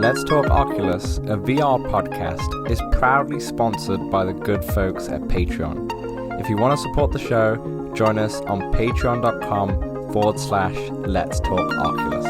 Let's Talk Oculus, a VR podcast, is proudly sponsored by the good folks at Patreon. If you want to support the show, join us on patreon.com/Let's Talk Oculus.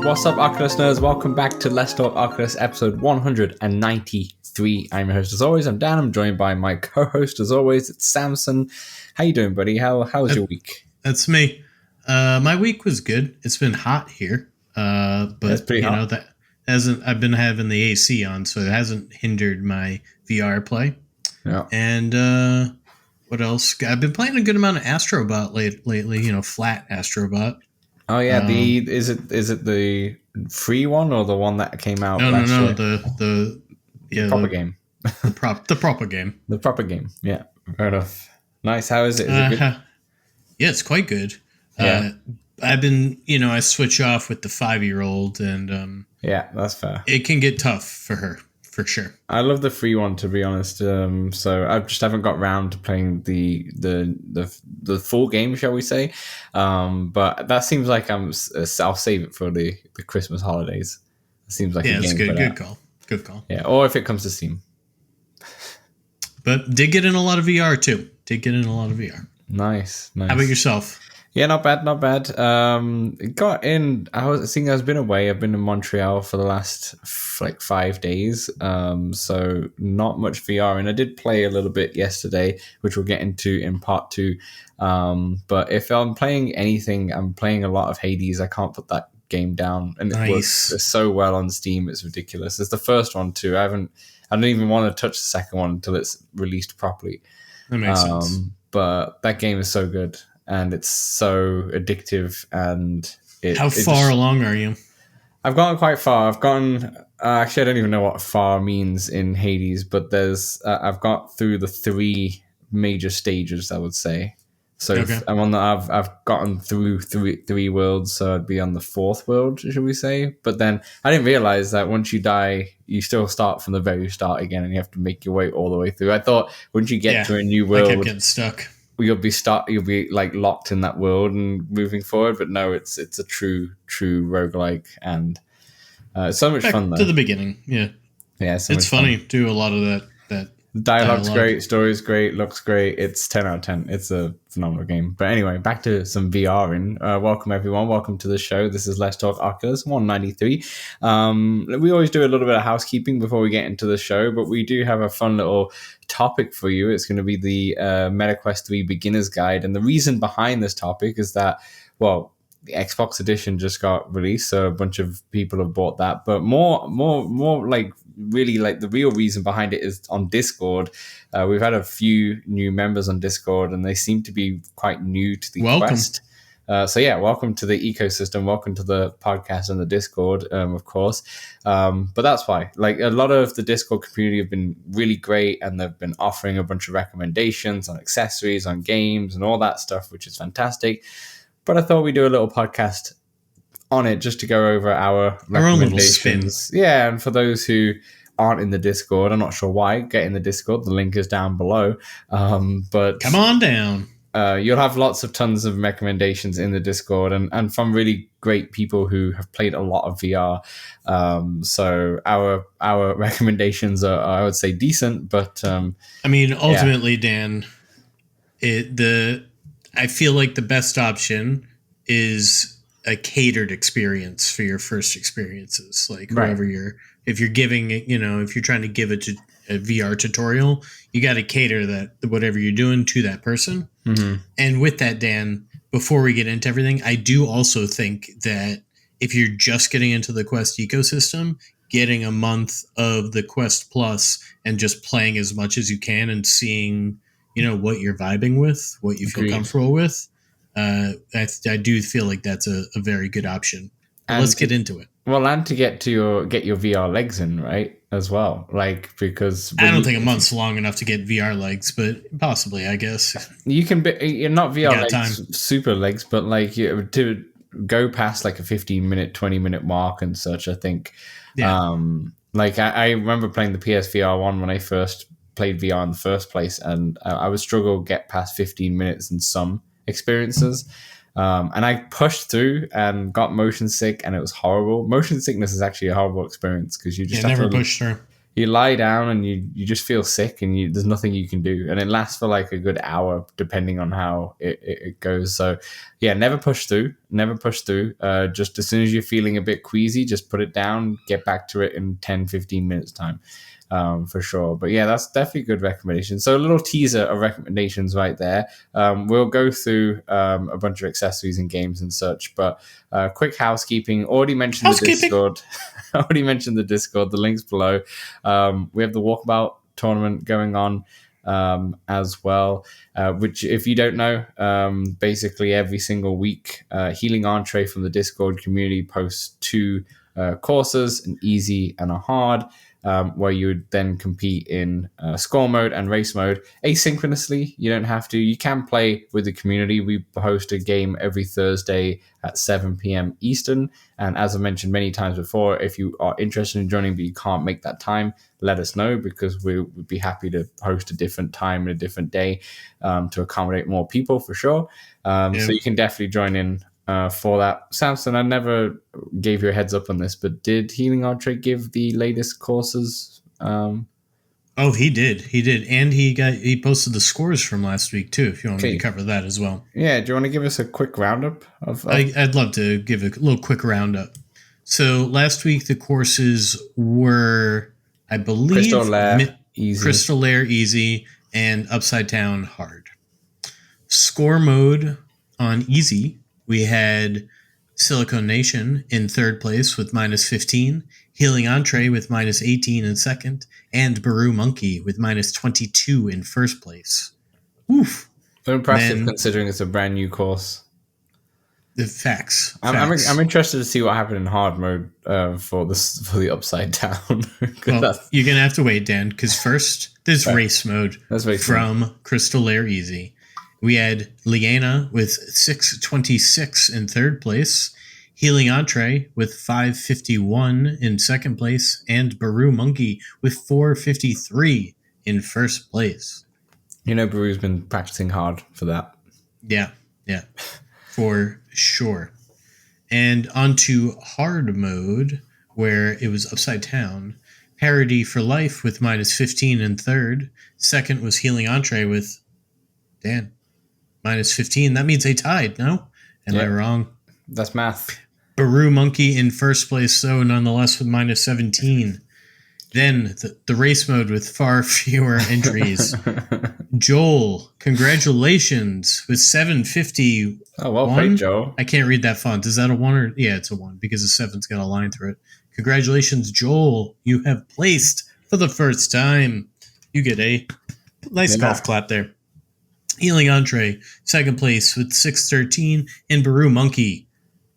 What's up, Oculus nerds? Welcome back to Let's Talk Oculus, episode 193. I'm your host as always. I'm Dan. I'm joined by my co-host as always. It's Samson. How you doing, buddy? How was your week? That's me. My week was good. It's been hot here. But that's pretty hot. That hasn't. I've been having the AC on, so it hasn't hindered my VR play. Yeah. And what else? I've been playing a good amount of Astrobot lately. Flat Astrobot. Oh yeah, is it the free one or the one that came out? No, the proper game. the proper game. The proper game. Yeah, fair enough. Nice. How is it? Is it good? Yeah, it's quite good. Yeah. I've been, I switch off with the 5-year-old, and yeah, that's fair. It can get tough for her, for sure. I love the free one, to be honest. So I just haven't got round to playing the full game, shall we say? But that seems like I'll save it for the Christmas holidays. It seems like it's good. Good call. Yeah, or if it comes to Steam. But did get in a lot of VR too. Nice. How about yourself? Yeah, not bad. Got in. I've been away. I've been in Montreal for the last 5 days. So not much VR, and I did play a little bit yesterday, which we'll get into in part 2. But if I'm playing anything, I'm playing a lot of Hades. I can't put that game down, and it works so well on Steam. It's ridiculous. It's the first one too. I don't even want to touch the second one until it's released properly. That makes sense. But that game is so good. And it's so addictive, and How far along are you? I've gotten quite far. I've gotten actually, I don't even know what far means in Hades, but there's I've got through the 3 major stages, I would say. So okay. I'm on I've gotten through three worlds, so I'd be on the 4th world, should we say? But then I didn't realize that once you die, you still start from the very start again, and you have to make your way all the way through. I thought once you get to a new world, I kept getting stuck. You'll be like locked in that world and moving forward, but no, it's a true roguelike, and it's so much fun though. To the beginning, yeah, it's funny too. A lot of that the dialogue's great, story's great, looks great. It's 10 out of 10. It's a phenomenal game. But anyway, back to some VR. Welcome everyone. Welcome to the show. This is Let's Talk Oculus 193. We always do a little bit of housekeeping before we get into the show, but we do have a fun little topic for you. It's going to be the MetaQuest 3 Beginner's Guide. And the reason behind this topic is that, the Xbox edition just got released, so a bunch of people have bought that. But more like really like the real reason behind it is on Discord. We've had a few new members on Discord, and they seem to be quite new to the Quest. Welcome to the ecosystem. Welcome to the podcast and the Discord, of course. But that's why, like, a lot of the Discord community have been really great, and they've been offering a bunch of recommendations on accessories, on games, and all that stuff, which is fantastic. But I thought we'd do a little podcast on it just to go over our own little recommendations. spin. Yeah, and for those who aren't in the Discord, I'm not sure why, get in the Discord. The link is down below. But come on down. You'll have tons of recommendations in the Discord, and from really great people who have played a lot of VR. So our recommendations are, I would say, decent, but ultimately, Dan, I feel like the best option is a catered experience for your first experiences. Like whoever if you're giving it, if you're trying to give it a VR tutorial, you got to cater that whatever you're doing to that person. Mm-hmm. And with that, Dan, before we get into everything, I do also think that if you're just getting into the Quest ecosystem, getting a month of the Quest Plus and just playing as much as you can and seeing what you're vibing with, what you feel comfortable with. I do feel like that's a very good option. Let's get into it. Well, and to get your VR legs in, right, as well. Like, because I don't think a month's long enough to get VR legs, but possibly, I guess. You can you're not VR legs, time. super legs, but like to go past like a 15-minute, 20-minute mark and such, I think. Yeah. I remember playing the PSVR 1 when I first played VR in the first place, and I would struggle to get past 15 minutes in some experiences. And I pushed through and got motion sick, and it was horrible. Motion sickness is actually a horrible experience because you just have never to push through. You lie down and you just feel sick, and there's nothing you can do, and it lasts for like a good hour depending on how it goes. So yeah, never push through. Just as soon as you're feeling a bit queasy, just put it down, get back to it in 10-15 minutes time. For sure. But yeah, that's definitely good recommendation. So a little teaser of recommendations right there. We'll go through a bunch of accessories and games and such, but quick housekeeping. Already mentioned the Discord. The link's below. We have the Walkabout tournament going on as well, which, if you don't know, basically every single week, Healing Entree from the Discord community posts 2 courses, an easy and a hard, where you would then compete in score mode and race mode asynchronously. You don't have to. You can play with the community. We host a game every Thursday at 7 p.m. Eastern. And as I mentioned many times before, if you are interested in joining but you can't make that time, let us know, because we would be happy to host a different time and a different day to accommodate more people for sure. So you can definitely join in for that. Samson, I never gave you a heads up on this, but did Healing Entree give the latest courses? Oh, he did. And he posted the scores from last week too, if you want me to cover that as well. Yeah, do you want to give us a quick roundup of I'd love to give a little quick roundup. So last week the courses were, I believe, Crystal Lair Easy and Upside Down Hard. Score mode on Easy, we had Silicon Nation in third place with -15, Healing Entree with -18 in second, and Baru Monkey with -22 in first place. Oof. So impressive considering it's a brand new course. The facts. I'm interested to see what happened in hard mode for the Upside Down. Well, you're going to have to wait, Dan, because first there's race mode from Crystal Lair Easy. We had Liana with 626 in third place, Healing Entree with 551 in second place, and Baru Monkey with 453 in first place. You know, Baru's been practicing hard for that. Yeah, for sure. And onto hard mode, where it was Upside Down. Parody for Life with -15 in third. Second was Healing Entree with, Dan, -15. That means they tied, no? Am I wrong? That's math. Baru Monkey in first place, though, nonetheless, with -17. Then the race mode with far fewer entries. Joel, congratulations, with 750. Oh, well played, Joel. I can't read that font. Is that a 1 or? Yeah, it's a 1 because the 7's got a line through it. Congratulations, Joel. You have placed for the first time. You get a nice golf clap there. Healing Entree, second place with 613, and Baru Monkey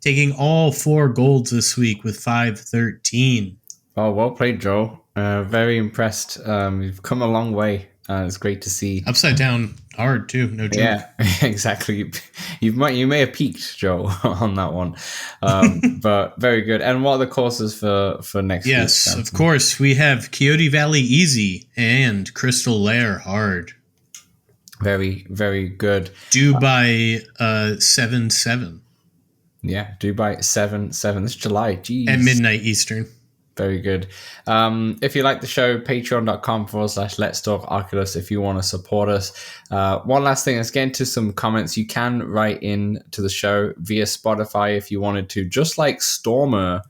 taking all 4 golds this week with 513. Oh, well played, Joel. Very impressed. You've come a long way. It's great to see. Upside Down Hard too, no joke. Yeah, exactly. You may have peaked, Joel, on that one, but very good. And what are the courses for next week? Yes, of course. We have Coyote Valley Easy and Crystal Lair Hard. Very, very good. Due by 7/7. Yeah, due by 7/7. This July. Jeez. At midnight Eastern. Very good. If you like the show, patreon.com/letstalkoculus if you want to support us. One last thing, let's get into some comments. You can write in to the show via Spotify if you wanted to, just like Stormer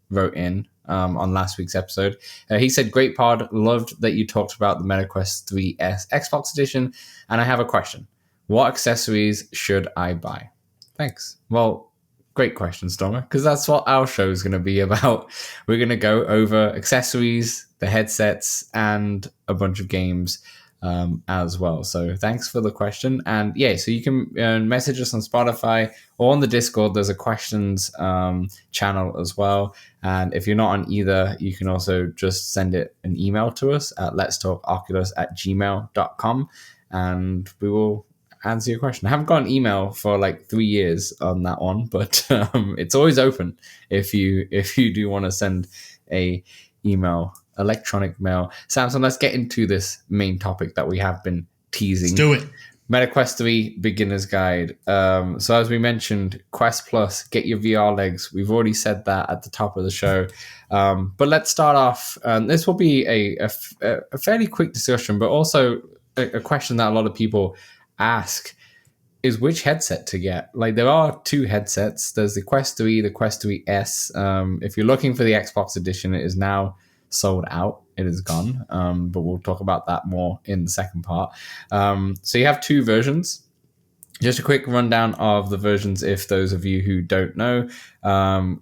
wrote in on last week's episode. He said, great pod, loved that you talked about the MetaQuest 3S Xbox edition, and I have a question. What accessories should I buy? Thanks. Well, great question, Stormer, because that's what our show is going to be about. We're going to go over accessories, the headsets, and a bunch of games as well. So thanks for the question. And yeah, so you can message us on Spotify or on the Discord. There's a questions channel as well. And if you're not on either, you can also just send an email to us at letstalkoculus@gmail.com, and we will answer your question. I haven't got an email for like 3 years on that one, but it's always open if you do want to send a email, electronic mail. Samson, let's get into this main topic that we have been teasing. Let's do it. MetaQuest 3 Beginner's Guide. So as we mentioned, Quest Plus, get your VR legs. We've already said that at the top of the show. But let's start off. This will be a fairly quick discussion, but also a question that a lot of people ask is which headset to get. Like, there are two headsets. There's the Quest 3, the Quest 3S. If you're looking for the Xbox edition, it is now sold out. It is gone. But we'll talk about that more in the second part. So you have two versions. Just a quick rundown of the versions if those of you who don't know.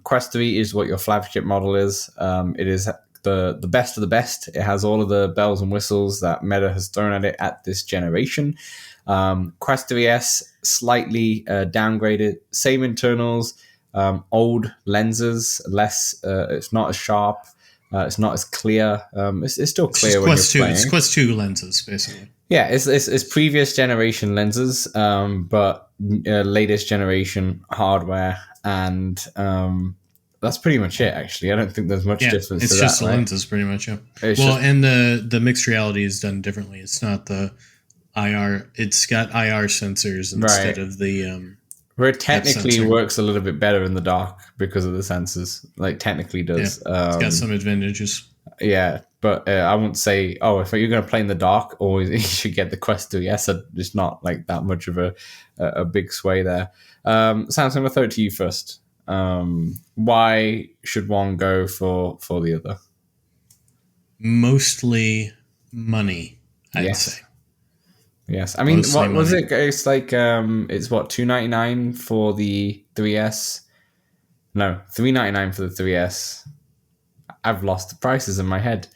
Quest 3 is what your flagship model is. It is the best of the best. It has all of the bells and whistles that Meta has thrown at it at this generation. Quest 3S, slightly downgraded. Same internals, old lenses, less. It's not as sharp. It's not as clear. It's still clear when you're playing. It's Quest 2 lenses, basically. Yeah, it's previous generation lenses, but latest generation hardware, and that's pretty much it. Actually, I don't think there's much difference. It's just the lenses, pretty much. Yeah. And the mixed reality is done differently. It's not the IR. It's got IR sensors instead of the. Where it technically works a little bit better in the dark because of the sensors. Like, technically does. Yeah, it's got some advantages. Yeah, but I wouldn't say, if you're going to play in the dark, always you should get the Quest 3S. It's not like that much of a big sway there. Samson, I'm going to throw it to you first. Why should one go for the other? Mostly money, I'd say. Yes, I mean, what was it? It's like it's what, $299 for the 3S? No, $399 for the 3S. I've lost the prices in my head.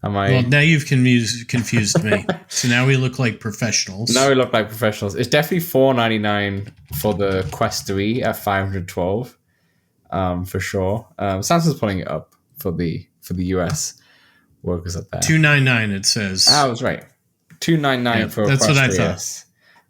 Well, now you've confused me. So now we look like professionals. It's definitely $499 for the Quest 3 at 512, for sure. Samsung's pulling it up for the US workers up there. $299 it says. I was right. $299 for a Quest 3S.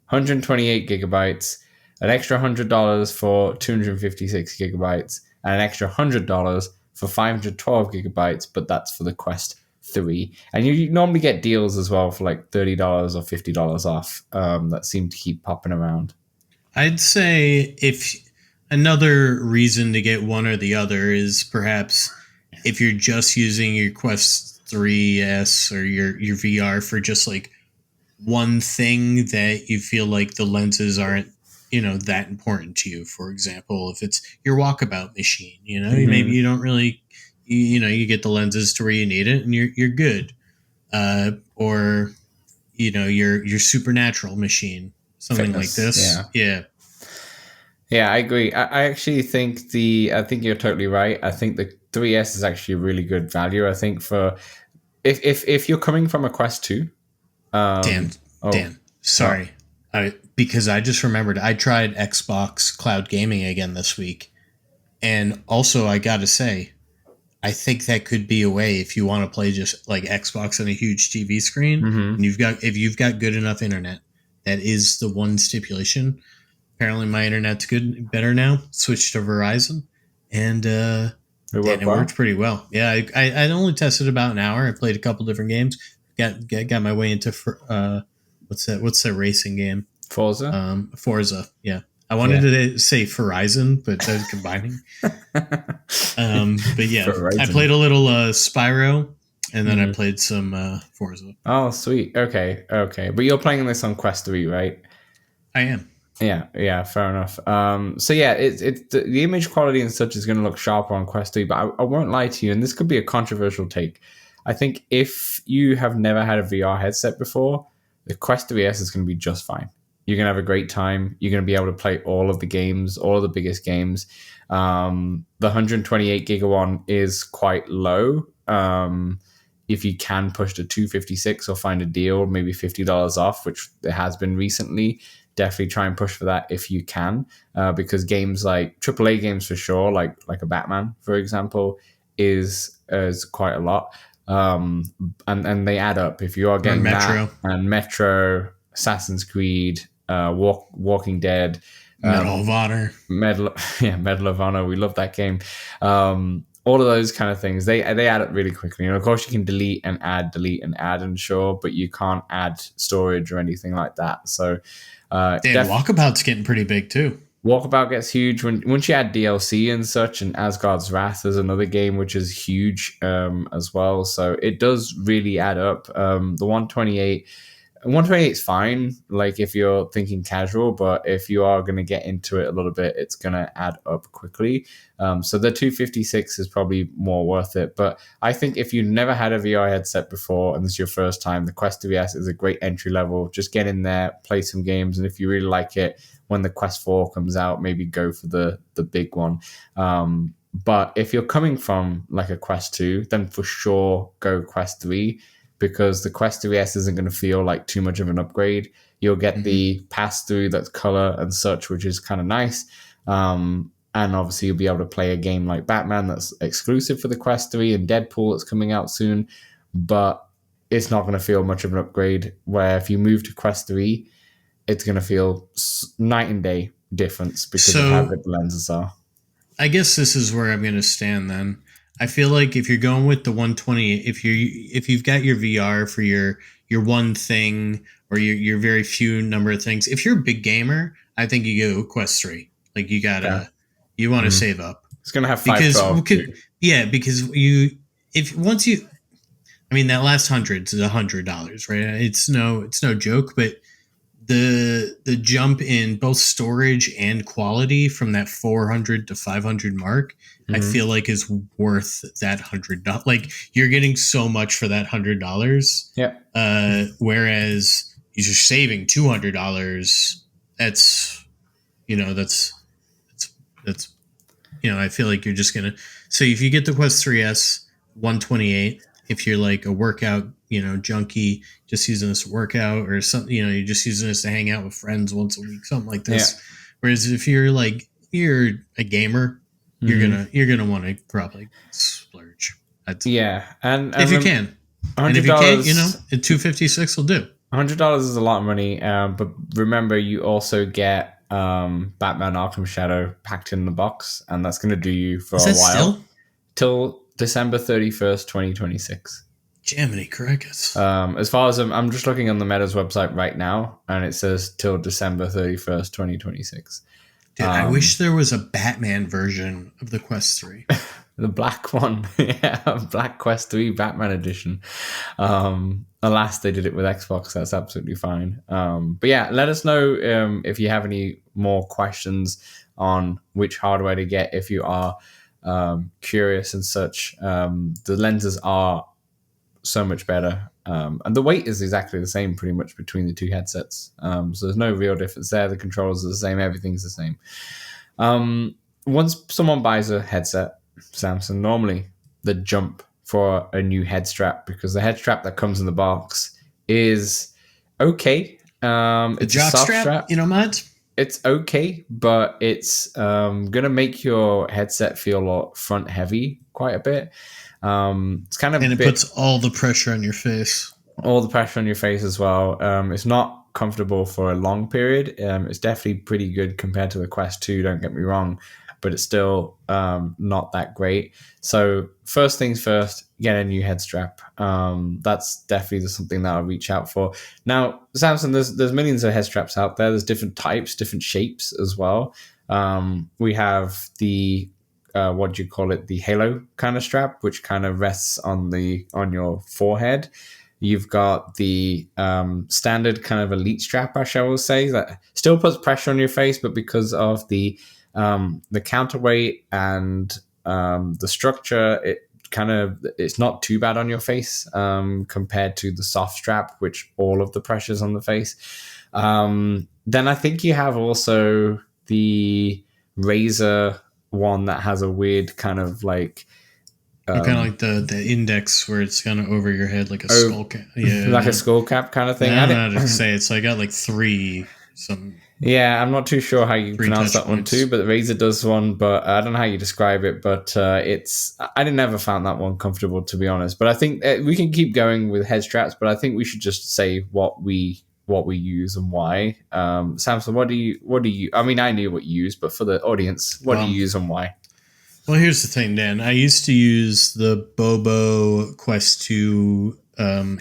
128 gigabytes, an extra $100 for 256 gigabytes, and an extra $100 for 512 gigabytes, but that's for the Quest 3. And you normally get deals as well for like $30 or $50 off that seem to keep popping around. I'd say if another reason to get one or the other is perhaps if you're just using your Quest 3S or your VR for just like one thing that you feel like the lenses aren't, that important to you. For example, if it's your Walkabout machine, maybe you don't really, you get the lenses to where you need it and you're good. Or, your supernatural machine, something Fitness, like this. Yeah, I agree. I actually think I think you're totally right. I think the 3S is actually a really good value. I think for if you're coming from a Quest 2. Dan, sorry. Because I just remembered I tried Xbox Cloud Gaming again this week. And also, I got to say, I think that could be a way if you want to play just like Xbox on a huge TV screen. And if you've got good enough internet, that is the one stipulation. Apparently, my internet's better now. Switched to Verizon, and it worked pretty well. Yeah, I only tested about an hour. I played a couple different games. Got my way into what's that racing game? Forza. Yeah, I wanted to say Verizon, but that's combining. But yeah, Verizon. I played a little Spyro, and then I played some Forza. Oh, sweet. Okay. But you're playing this on Quest 3, right? I am. Yeah, fair enough. So yeah, it's the image quality and such is going to look sharper on Quest 3, but I won't lie to you, and this could be a controversial take. I think if you have never had a VR headset before, the Quest 3S is going to be just fine. You're going to have a great time. You're going to be able to play all of the games, all of the biggest games. The 128 gig one is quite low. If you can push to 256 or find a deal, maybe $50 off, which there has been recently, definitely try and push for that if you can, because games like AAA games for sure, like a Batman, for example, is quite a lot. And they add up. If you are getting Metro, Assassin's Creed, Walking Dead, Medal of Honor. Medal of Honor. We love that game. all of those kind of things, they add up really quickly. And of course, you can delete and add, and sure, but you can't add storage or anything like that. So, Walkabout's getting pretty big too. Walkabout gets huge once you add DLC and such, and Asgard's Wrath is another game which is huge as well. So it does really add up. The 128 is fine, like if you're thinking casual, but if you are going to get into it a little bit, it's going to add up quickly. So the 256 is probably more worth it. But I think if you've never had a VR headset before and this is your first time, the Quest 3S is a great entry level. Just get in there, play some games, and if you really like it, when the Quest 4 comes out, maybe go for the big one. But if you're coming from like a Quest 2, then for sure go Quest 3, because the Quest 3S isn't going to feel like too much of an upgrade. You'll get the pass-through that's color and such, which is kind of nice. And obviously you'll be able to play a game like Batman that's exclusive for the Quest 3 and Deadpool that's coming out soon. But it's not going to feel much of an upgrade, where if you move to Quest 3, it's going to feel night and day difference because of how good the lenses are. I guess this is where I'm going to stand then. I feel like if you're going with the 120, if you've got your VR for your one thing or your very few number of things, if you're a big gamer, I think you go Quest 3. Like you want to save up. It's going to have 512. Because that last $100 is $100, right? It's no joke, but the jump in both storage and quality from that 400 to 500 mark, I feel like is worth that $100. Like you're getting so much for that $100. Yeah. Whereas you're saving $200. That's I feel like you're just gonna. So if you get the Quest 3S 128, if you're like a workout, junkie, just using this to work out or something, you're just using this to hang out with friends once a week, something like this. Yeah. Whereas if you're a gamer, you're gonna want to probably splurge. And if you can, and if you can't, $256 will do. $100 is a lot of money, but remember you also get Batman Arkham Shadow packed in the box, and that's going to do you for a while till December 31st, 2026. Jiminy crickets. As far as I'm just looking on the Meta's website right now, and it says till December 31st, 2026. Dude, I wish there was a Batman version of the Quest 3. The black one. Black Quest 3 Batman edition. Alas, they did it with Xbox. That's absolutely fine. But yeah, let us know if you have any more questions on which hardware to get if you are curious and such. The lenses are so much better. And the weight is exactly the same pretty much between the two headsets. So there's no real difference there. The controls are the same. Everything's the same. Once someone buys a headset, Samson, normally the jump for a new head strap, because the head strap that comes in the box is okay. It's a soft strap. Matt? It's okay, but it's gonna make your headset feel front heavy quite a bit. It's kind of, and it puts all the pressure on your face. All the pressure on your face as well. It's not comfortable for a long period. It's definitely pretty good compared to the Quest 2. Don't get me wrong. But it's still not that great. So first things first, get a new head strap. That's definitely something that I'll reach out for. Now, Samson, there's millions of head straps out there. There's different types, different shapes as well. We have the the halo kind of strap, which kind of rests on your forehead. You've got the standard kind of elite strap, I shall say, that still puts pressure on your face, but because of the counterweight and the structure, it's not too bad on your face compared to the soft strap, which all of the pressure's on the face. Then I think you have also the Razer one that has a weird kind of like kind of like the index where it's kind of over your head like a skull cap. Yeah, like a skull cap kind of thing. I don't know how to say it. So I got like three some. Yeah, I'm not too sure how you pronounce that one too, but the Razer does one, but I don't know how you describe it, but I never found that one comfortable, to be honest. But I think we can keep going with head straps, but I think we should just say what we use and why. Samson, what do you, I mean, I knew what you use, but for the audience, what do you use and why? Well, here's the thing, Dan. I used to use the Bobo Quest 2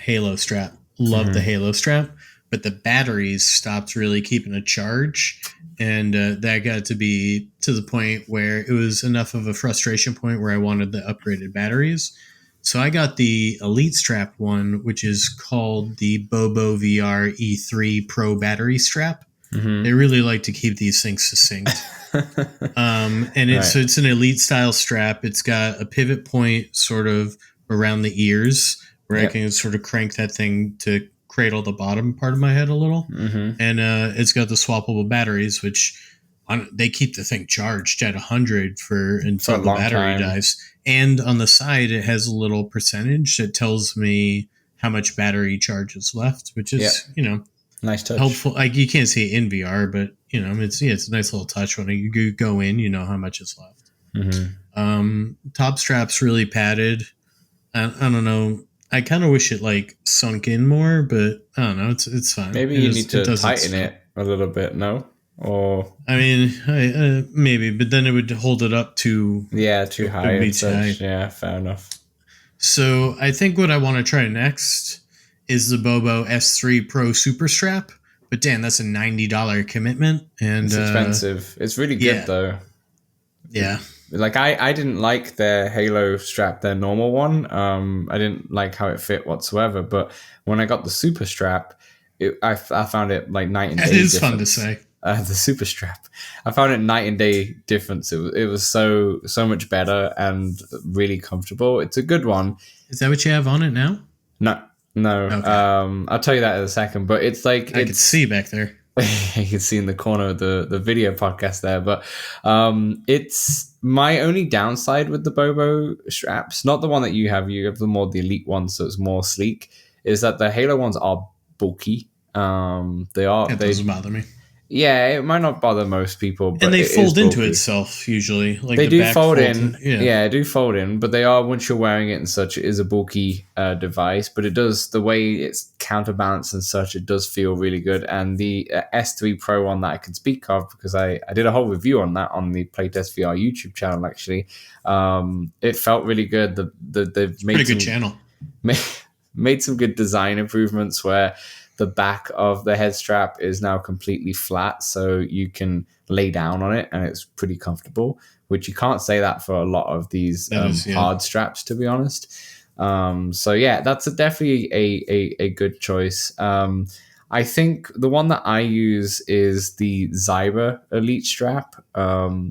Halo strap. Love the Hmm. Halo strap, but the batteries stopped really keeping a charge. And that got to be to the point where it was enough of a frustration point where I wanted the upgraded batteries. So I got the Elite Strap one, which is called the Bobo VR E3 Pro Battery Strap. Hmm. They really like to keep these things succinct. And Right. it's an elite style strap. It's got a pivot point sort of around the ears where I Yep. can sort of crank that thing to cradle the bottom part of my head a little. Hmm. And it's got the swappable batteries, which they keep the thing charged at 100 for For a until the long battery time. dies. And on the side, it has a little percentage that tells me how much battery charge is left, which Yep. is, Nice touch. helpful. Like you can't see it in VR, but it's a nice little touch when you go in. You know how much is left. Top strap's really padded. I don't know. I kind of wish it like sunk in more, but I don't know. It's fine. Maybe you need It to does its tighten job. it a little bit, no? Or I mean, maybe, but then it would hold it up to yeah, too it high would be and too high. such. Yeah, fair enough. So I think what I want to try next is the Bobo S3 Pro Super Strap. But Dan, that's a $90 commitment, and It's expensive. It's really good yeah, though. yeah. Like I didn't like their Halo strap, their normal one. I didn't like how it fit whatsoever. But when I got the super strap, I found it like night and day It is difference. fun to say. The super strap, I found it night and day difference. It was so much better and really comfortable. It's a good one. Is that what you have on it now? No, no. Okay. I'll tell you that in a second. But it's like I could see back there. you can see in the corner of the video podcast there, but it's my only downside with the Bobo straps, not the one that you have the more the elite one, so it's more sleek, is that the Halo ones are bulky. That They doesn't bother me. yeah, it might not bother most people, And but they it is fold into bulky. itself usually. Like They the do back fold folds in. yeah. Yeah, they do fold in, but they are, once you're wearing it and such, it is a bulky device, but it does, the way it's counterbalanced and such, it does feel really good. And the S3 Pro one that I can speak of, because I did a whole review on that on the Playtest VR YouTube channel, actually. It felt really good. They've made Pretty good channel. made some good design improvements where the back of the head strap is now completely flat, so you can lay down on it and it's pretty comfortable, which you can't say that for a lot of these hard straps, to be honest. So yeah, that's definitely a good choice. I think the one that I use is the Zyber Elite strap,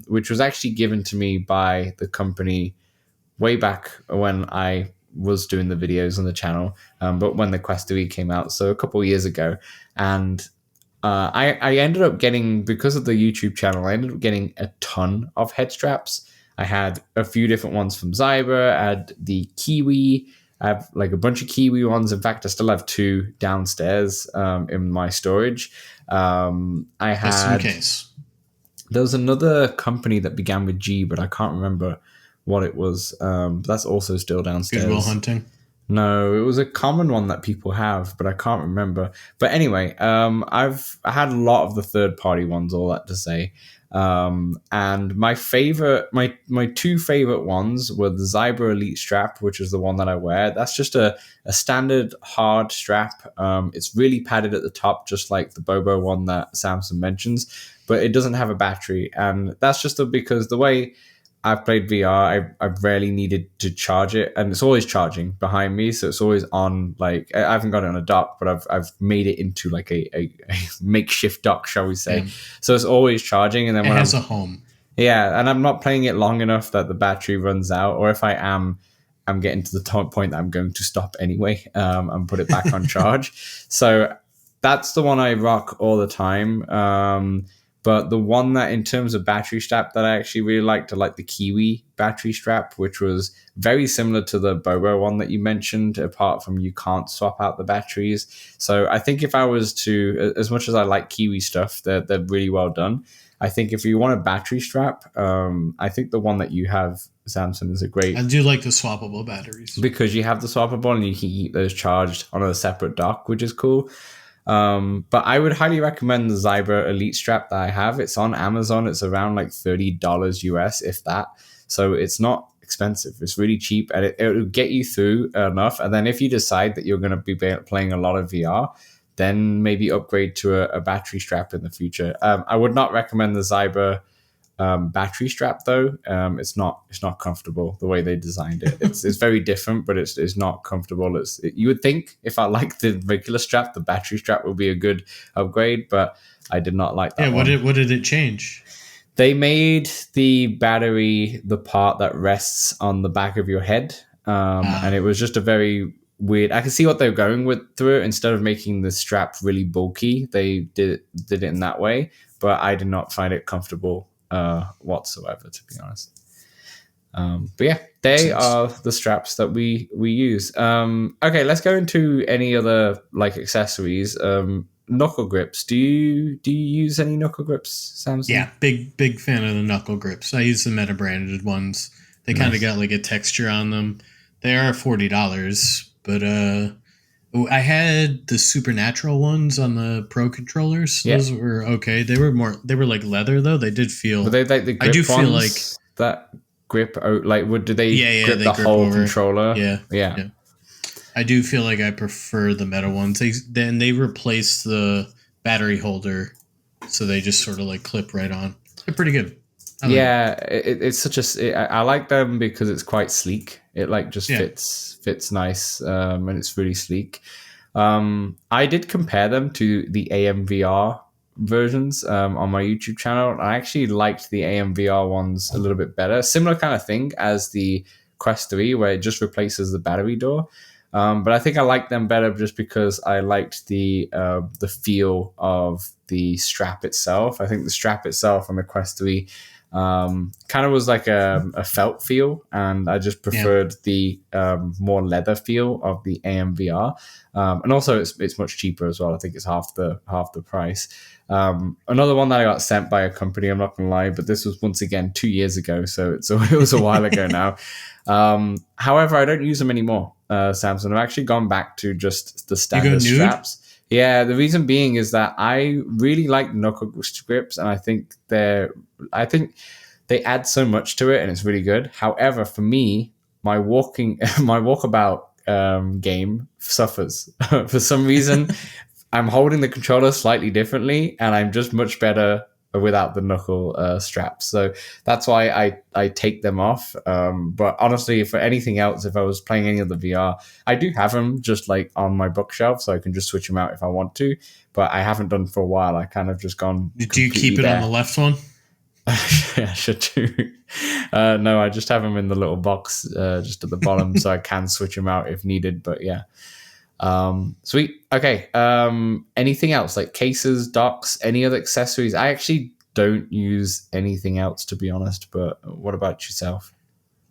which was actually given to me by the company way back when I was doing the videos on the channel, but when the Quest 3 came out, so a couple of years ago. And I ended up getting, because of the YouTube channel, I ended up getting a ton of head straps. I had a few different ones from Zyber. I had the Kiwi. I have like a bunch of Kiwi ones. In fact, I still have 2 downstairs in my storage. I had... case. There was another company that began with G, but I can't remember what it was. But that's also still downstairs. Goodwill Hunting. No, it was a common one that people have, but I can't remember. But anyway, I had a lot of the third-party ones, all that to say. And my 2 favorite ones were the Zyber Elite strap, which is the one that I wear. That's just a standard hard strap. It's really padded at the top, just like the Bobo one that Samson mentions, but it doesn't have a battery. And that's just because the way I've played VR, I've rarely needed to charge it, and it's always charging behind me, so it's always on. Like, I haven't got it on a dock, but I've made it into like a makeshift dock, shall we say? Yeah. So it's always charging, and then when it has a home. Yeah, and I'm not playing it long enough that the battery runs out, or if I am, I'm getting to the point that I'm going to stop anyway, and put it back on charge. So that's the one I rock all the time. But the one that, in terms of battery strap, that I actually really liked, I like the Kiwi battery strap, which was very similar to the Bobo one that you mentioned, apart from you can't swap out the batteries. So I think if I was to, as much as I like Kiwi stuff, they're really well done. I think if you want a battery strap, I think the one that you have, Samson, is a great... I do like the swappable batteries. Because you have the swappable and you can keep those charged on a separate dock, which is cool. But I would highly recommend the Zyber Elite strap that I have. It's on Amazon. It's around like $30 US, if that. So it's not expensive. It's really cheap, and it'll get you through enough. And then if you decide that you're going to be playing a lot of VR, then maybe upgrade to a battery strap in the future. I would not recommend the Zyber battery strap though. It's not comfortable the way they designed it. It's very different, but it's not comfortable. You would think if I like the regular strap, the battery strap would be a good upgrade, but I did not like that. Yeah, what did it change? They made the battery the part that rests on the back of your head, and it was just a very weird. I can see what they were going with through it. Instead of making the strap really bulky, they did it in that way. But I did not find it comfortable whatsoever, to be honest. But yeah, they are the straps that we use. Okay, let's go into any other like accessories. Knuckle grips. Do you use any knuckle grips, Samson? Yeah, big fan of the knuckle grips. I use the Meta branded ones. They kind of got like a texture on them. They are $40, but I had the Supernatural ones on the Pro controllers. Yeah. Those were okay. They were like leather though. They did feel. Were they like the grip I do ones feel like that grip. Like, did they grip the whole over. Controller? Yeah. I do feel like I prefer the Meta ones. They replace the battery holder, so they just sort of like clip right on. They're pretty good. It's such a. I like them because it's quite sleek. It like just fits nice, and it's really sleek. I did compare them to the AMVR versions on my YouTube channel. I actually liked the AMVR ones a little bit better. Similar kind of thing as the Quest 3, where it just replaces the battery door. But I think I like them better just because I liked the feel of the strap itself. I think the strap itself on the Quest 3 kind of was like a felt feel, and I just preferred the more leather feel of the AMVR. And also it's much cheaper as well. I think it's half the price. Another one that I got sent by a company, I'm not gonna lie, but this was once again 2 years ago, so it was a while ago now. However, I don't use them anymore, Samson. I've actually gone back to just the standard straps. Yeah, the reason being is that I really like knuckle grips, and I think they add so much to it, and it's really good. However, for me, my walkabout game suffers for some reason. I'm holding the controller slightly differently, and I'm just much better without the knuckle straps. So that's why I take them off. But honestly, for anything else, if I was playing any of the VR, I do have them just like on my bookshelf, so I can just switch them out if I want to. But I haven't done for a while. I kind of just gone. Do you keep it on the left one? Yeah, I should do. No, I just have them in the little box just at the bottom, so I can switch them out if needed. But yeah. Sweet. Okay. Anything else like cases, docks, any other accessories? I actually don't use anything else, to be honest, but what about yourself?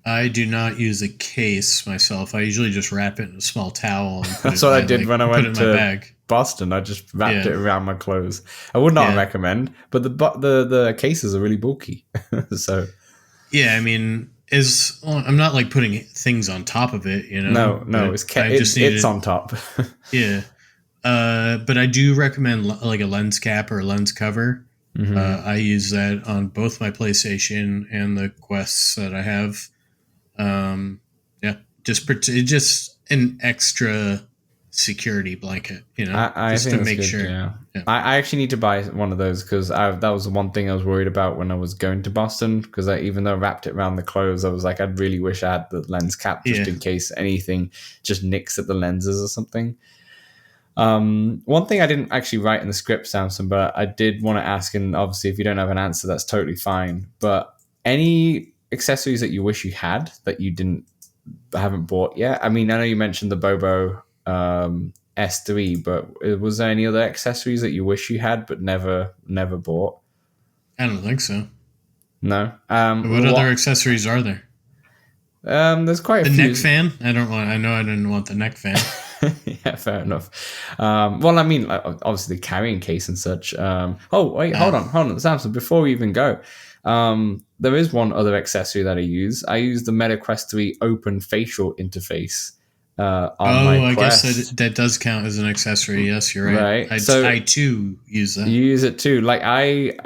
I do not use a case myself. I usually just wrap it in a small towel. And That's what I did when I went to Boston. I just wrapped it around my clothes. I would not recommend, but the cases are really bulky. So yeah, I mean, I'm not like putting things on top of it, you know. No, it's on top. Yeah, but I do recommend like a lens cap or a lens cover. Mm-hmm. I use that on both my PlayStation and the Quests that I have. Just an extra security blanket, you know, just to make sure. Yeah. I actually need to buy one of those because that was the one thing I was worried about when I was going to Boston, because even though I wrapped it around the clothes, I was like, I'd really wish I had the lens cap just in case anything just nicks at the lenses or something. One thing I didn't actually write in the script, Samson, but I did want to ask, and obviously if you don't have an answer, that's totally fine, but any accessories that you wish you had that you haven't bought yet? I mean, I know you mentioned the Bobo S3, but was there any other accessories that you wish you had but never bought? I don't think so. No. What other accessories are there? There's quite a few. The neck fan? I know I didn't want the neck fan. Yeah, fair enough. Well, I mean, obviously the carrying case and such. Hold on, Samson. Before we even go, there is one other accessory that I use. I use the Meta Quest 3 open facial interface. I guess that does count as an accessory. Yes, you're right. I too use that. You use it too. Like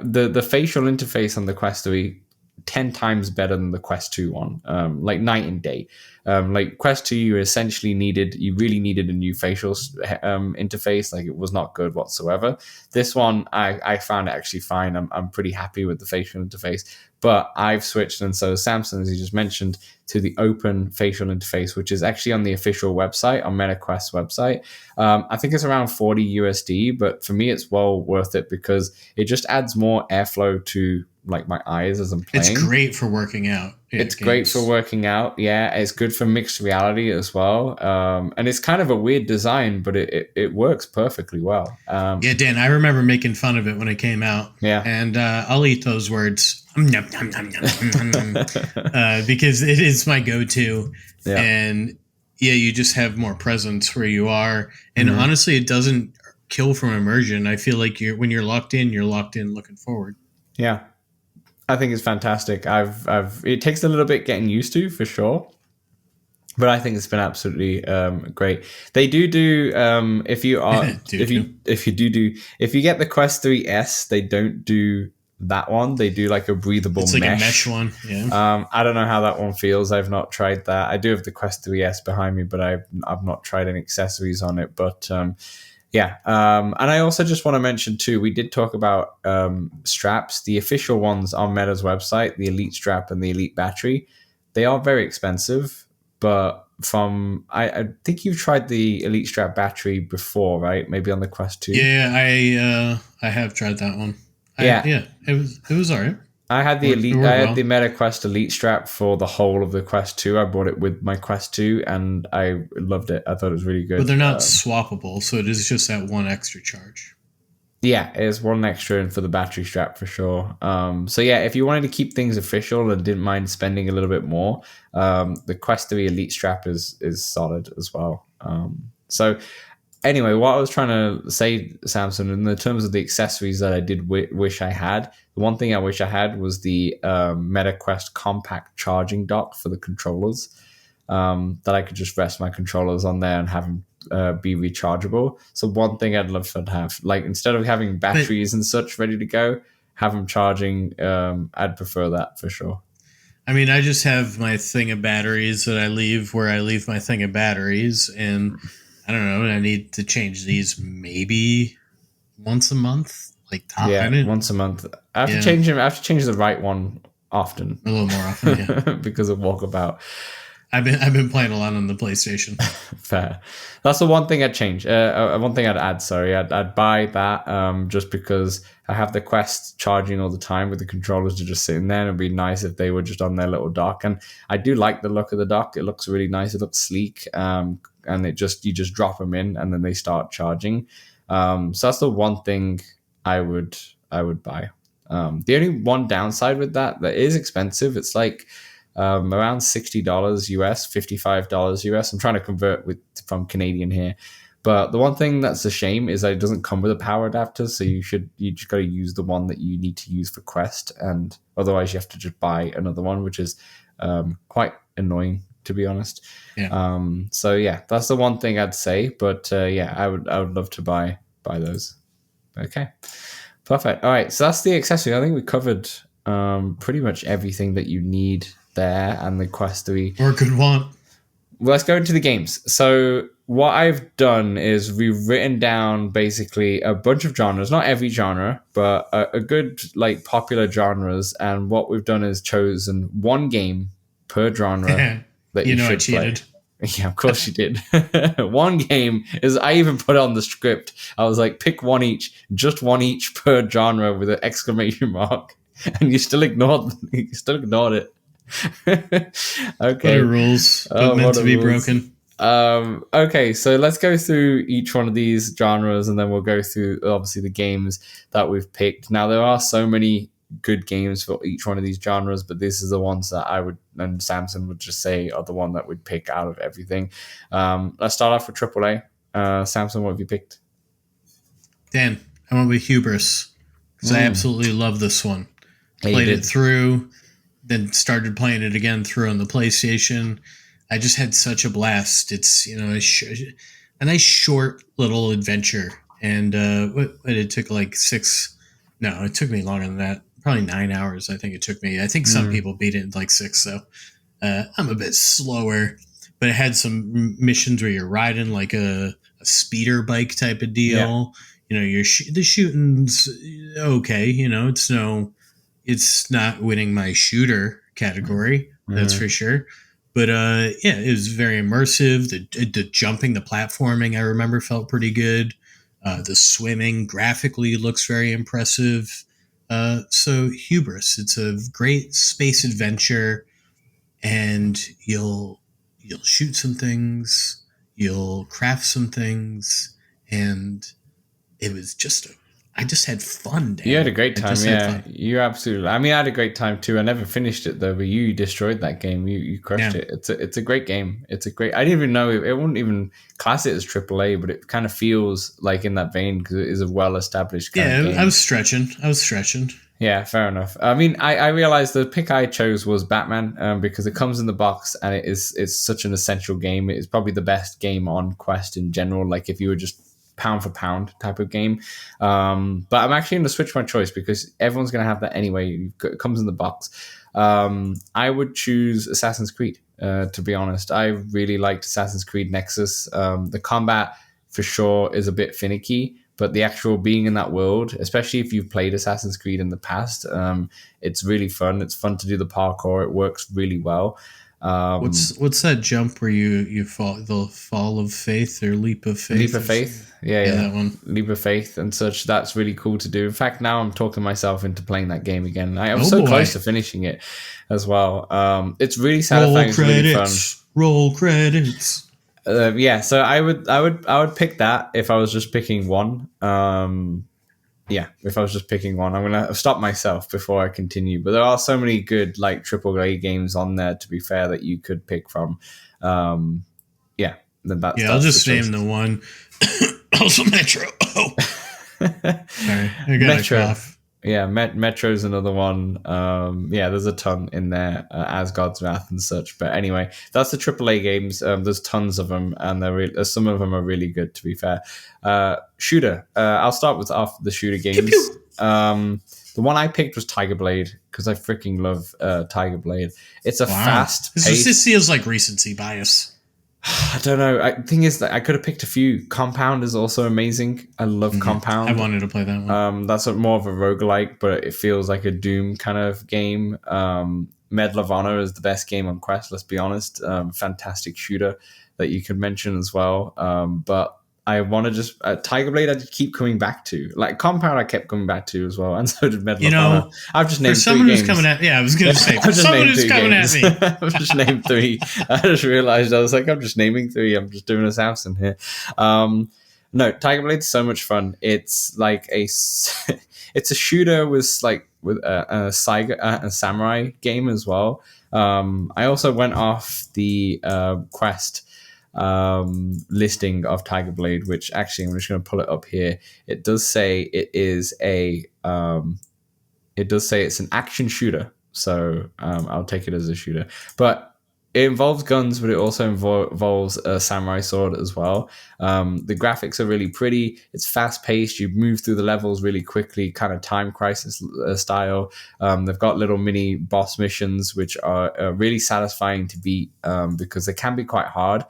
the facial interface on the Quest 3 10 times better than the Quest 2 one, like night and day. Like Quest 2, you really needed a new facial interface. Like it was not good whatsoever. This one, I found it actually fine. I'm pretty happy with the facial interface, but I've switched, and so Samson, as you just mentioned, to the open facial interface, which is actually on the official website, on MetaQuest website. I think it's around 40 USD, but for me, it's well worth it because it just adds more airflow to like my eyes as I'm playing. It's great for working out. It's great for working out. Yeah, it's good for mixed reality as well. And it's kind of a weird design, but it works perfectly well. Yeah, Dan, I remember making fun of it when it came out. Yeah. And I'll eat those words because it is my go-to. Yeah. And yeah, you just have more presence where you are. And honestly, it doesn't kill from immersion. I feel like when you're locked in looking forward. Yeah. I think it's fantastic. It takes a little bit getting used to, for sure, but I think it's been absolutely great. They do if you get the Quest 3S, they don't do that one. They do like a breathable mesh. It's like a mesh one. Yeah. I don't know how that one feels. I've not tried that. I do have the Quest 3S behind me, but I've not tried any accessories on it. But yeah. And I also just want to mention too, we did talk about straps. The official ones on Meta's website, the Elite Strap and the Elite Battery, they are very expensive. But I think you've tried the Elite Strap Battery before, right? Maybe on the Quest 2. Yeah, I have tried that one. It was all right. I had the the Meta Quest Elite Strap for the whole of the Quest 2. I bought it with my Quest 2 and I loved it. I thought it was really good. But they're not swappable, so it is just that one extra charge. Yeah, it's one extra in for the battery strap for sure. So yeah, if you wanted to keep things official and didn't mind spending a little bit more, the Quest 3 Elite Strap is solid as well. So anyway, what I was trying to say, Samson, in the terms of the accessories that I did wish I had, the one thing I wish I had was the MetaQuest compact charging dock for the controllers, that I could just rest my controllers on there and have them be rechargeable. So one thing I'd love to have, like instead of having batteries and such ready to go, have them charging. I'd prefer that for sure. I mean, I just have my thing of batteries that I leave where I leave my thing of batteries, and I don't know, I need to change these maybe once a month. Like once a month. I have to change them. I have to change the right one often. A little more often, yeah. Because of Walkabout. I've been playing a lot on the PlayStation. Fair. That's the one thing I'd change. One thing I'd add. Sorry, I'd buy that just because I have the Quest charging all the time with the controllers to just sitting there. And it'd be nice if they were just on their little dock. And I do like the look of the dock. It looks really nice. It looks sleek. And you just drop them in and then they start charging. So that's the one thing I would buy. The only one downside with that is expensive. It's like around $60 US, $55 US. I'm trying to convert from Canadian here. But the one thing that's a shame is that it doesn't come with a power adapter. So you just got to use the one that you need to use for Quest. And otherwise you have to just buy another one, which is quite annoying, to be honest. Yeah. So yeah, that's the one thing I'd say. But yeah, I would love to buy those. Okay. Perfect. All right. So that's the accessory. I think we covered pretty much everything that you need there and the Quest 3. Or could want. Well, let's go into the games. So what I've done is we've written down basically a bunch of genres, not every genre, but a good like popular genres. And what we've done is chosen one game per genre that you should play. Yeah, of course you did. One game is, I even put on the script. I was like, pick one each, just one each per genre with an exclamation mark. And you still ignored it. Okay. What are rules, but meant to be broken. Okay, so let's go through each one of these genres and then we'll go through obviously the games that we've picked. Now there are so many good games for each one of these genres, but this is the ones that I would, and Samson would just say are the one that we'd pick out of everything. Let's start off with AAA. Samson, what have you picked? Dan, I went with Hubris because I absolutely love this one. Played it through, then started playing it again through on the PlayStation. I just had such a blast. It's, a nice short little adventure, and it took like it took me longer than that. probably 9 hours. I think it took me. I think some people beat it in like 6. So I'm a bit slower, but it had some missions where you're riding like a speeder bike type of deal. You know, the shooting's okay. You know, it's not winning my shooter category. That's for sure. But yeah, it was very immersive. The jumping, the platforming, I remember felt pretty good. The swimming graphically looks very impressive. So Hubris, it's a great space adventure, and you'll shoot some things, you'll craft some things, and it was I just had fun, Dan. You had a great time, yeah. You absolutely. I mean, I had a great time too. I never finished it though, but you destroyed that game. You crushed it. It's a great game. I didn't even know it wouldn't even class it as AAA, but it kind of feels like in that vein because it is a well-established kind of game. I was stretching. Yeah, fair enough. I mean, I realized the pick I chose was Batman because it comes in the box and it's such an essential game. It is probably the best game on Quest in general. Like if you were just pound for pound type of game. But I'm actually going to switch my choice because everyone's going to have that anyway. It comes in the box. I would choose Assassin's Creed, to be honest. I really liked Assassin's Creed Nexus. The combat for sure is a bit finicky, but the actual being in that world, especially if you've played Assassin's Creed in the past, it's really fun. It's fun to do the parkour. It works really well. What's that jump where you fall, the fall of faith or leap of faith? Leap of faith. Yeah, that one. Leap of faith and such. That's really cool to do. In fact, now I'm talking myself into playing that game again. I am so close to finishing it as well. It's really satisfying. It's really fun. Roll credits. Yeah, so I would pick that if I was just picking one. Yeah, if I was just picking one, I'm going to stop myself before I continue. But there are so many good like AAA games on there, to be fair, that you could pick from. Yeah, then that's I'll just name the one. Also Metro. Oh. Sorry, I got Metro. A cough. Yeah, Metro's another one. Yeah, there's a ton in there, Asgard's Wrath and such. But anyway, that's the AAA games. There's tons of them, and some of them are really good, to be fair. Shooter. I'll start with the shooter games. Pew, pew. The one I picked was Tiger Blade because I freaking love Tiger Blade. It's a fast pace. This feels like recency bias. I don't know. Thing is that I could have picked a few. Compound is also amazing. I love Compound. I wanted to play that one. That's more of a roguelike, but it feels like a Doom kind of game. Medal of Honor is the best game on Quest, let's be honest. Fantastic shooter that you could mention as well. But I want to just... Tiger Blade I keep coming back to. Like Compound I kept coming back to as well, and so did Medal of Honor. I've just named 3 games. Coming at... Yeah, I was going to say, for someone who's coming at me. I've just named 3. I just realized, I was like, I'm just naming 3. I'm just doing a Samson here. No, Tiger Blade's so much fun. It's like it's a shooter with a samurai game as well. I also went off the Quest listing of Tiger Blade, which actually I'm just going to pull it up here. It does say it's an action shooter, so I'll take it as a shooter. But it involves guns, but it also involves a samurai sword as well. The graphics are really pretty. It's fast-paced. You move through the levels really quickly, kind of Time Crisis style. They've got little mini boss missions, which are really satisfying to beat because they can be quite hard.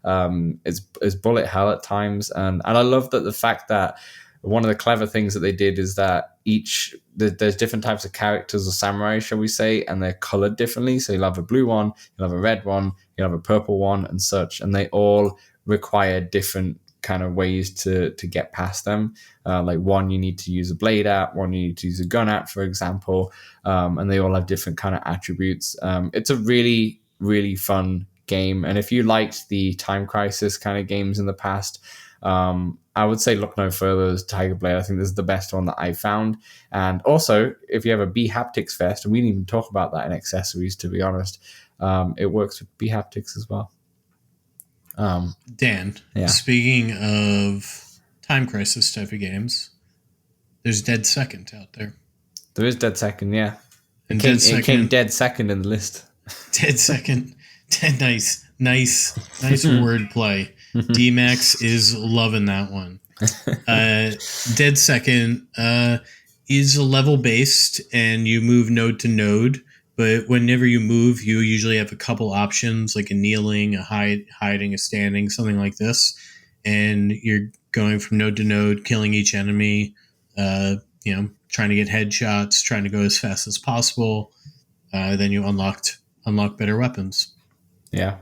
It's bullet hell at times. And I love that the fact that one of the clever things that they did is that there's different types of characters or samurai, shall we say, and they're colored differently. So you'll have a blue one, you'll have a red one, you'll have a purple one and such. And they all require different kind of ways to get past them. Like one you need to use a blade at, one you need to use a gun at, for example. And they all have different kind of attributes. It's a really, really fun game. And if you liked the Time Crisis kind of games in the past, I would say look no further as Tiger Blade. I think this is the best one that I found. And also, if you have a B Haptics Fest, and we didn't even talk about that in accessories, to be honest, it works with B Haptics as well. Dan, speaking of Time Crisis type of games, there's Dead Second out there. There is Dead Second, yeah. And it came dead second in the list. Dead Second. Nice wordplay. D-Max is loving that one. Dead Second. is level based and you move node to node, but whenever you move, you usually have a couple options like a kneeling, a hiding, a standing, something like this. And you're going from node to node, killing each enemy, trying to get headshots, trying to go as fast as possible. Then you unlock better weapons. Yeah.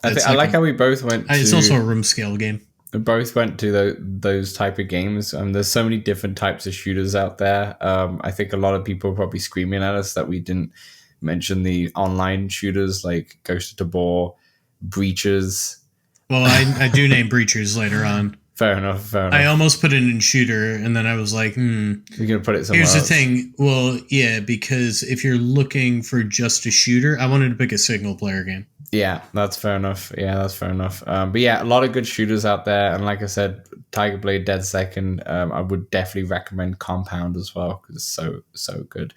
I like how we both went to... It's also a room scale game. We both went to those type of games. There's so many different types of shooters out there. I think a lot of people are probably screaming at us that we didn't mention the online shooters like Ghost of Tabor, Breachers. Well, I do name Breachers later on. Fair enough. I almost put it in shooter, and then I was like, You're going to put it somewhere else. Here's the thing. Well, yeah, because if you're looking for just a shooter, I wanted to pick a single player game. Yeah, that's fair enough. But yeah, a lot of good shooters out there. And like I said, Tiger Blade dead second. I would definitely recommend Compound as well because it's so good.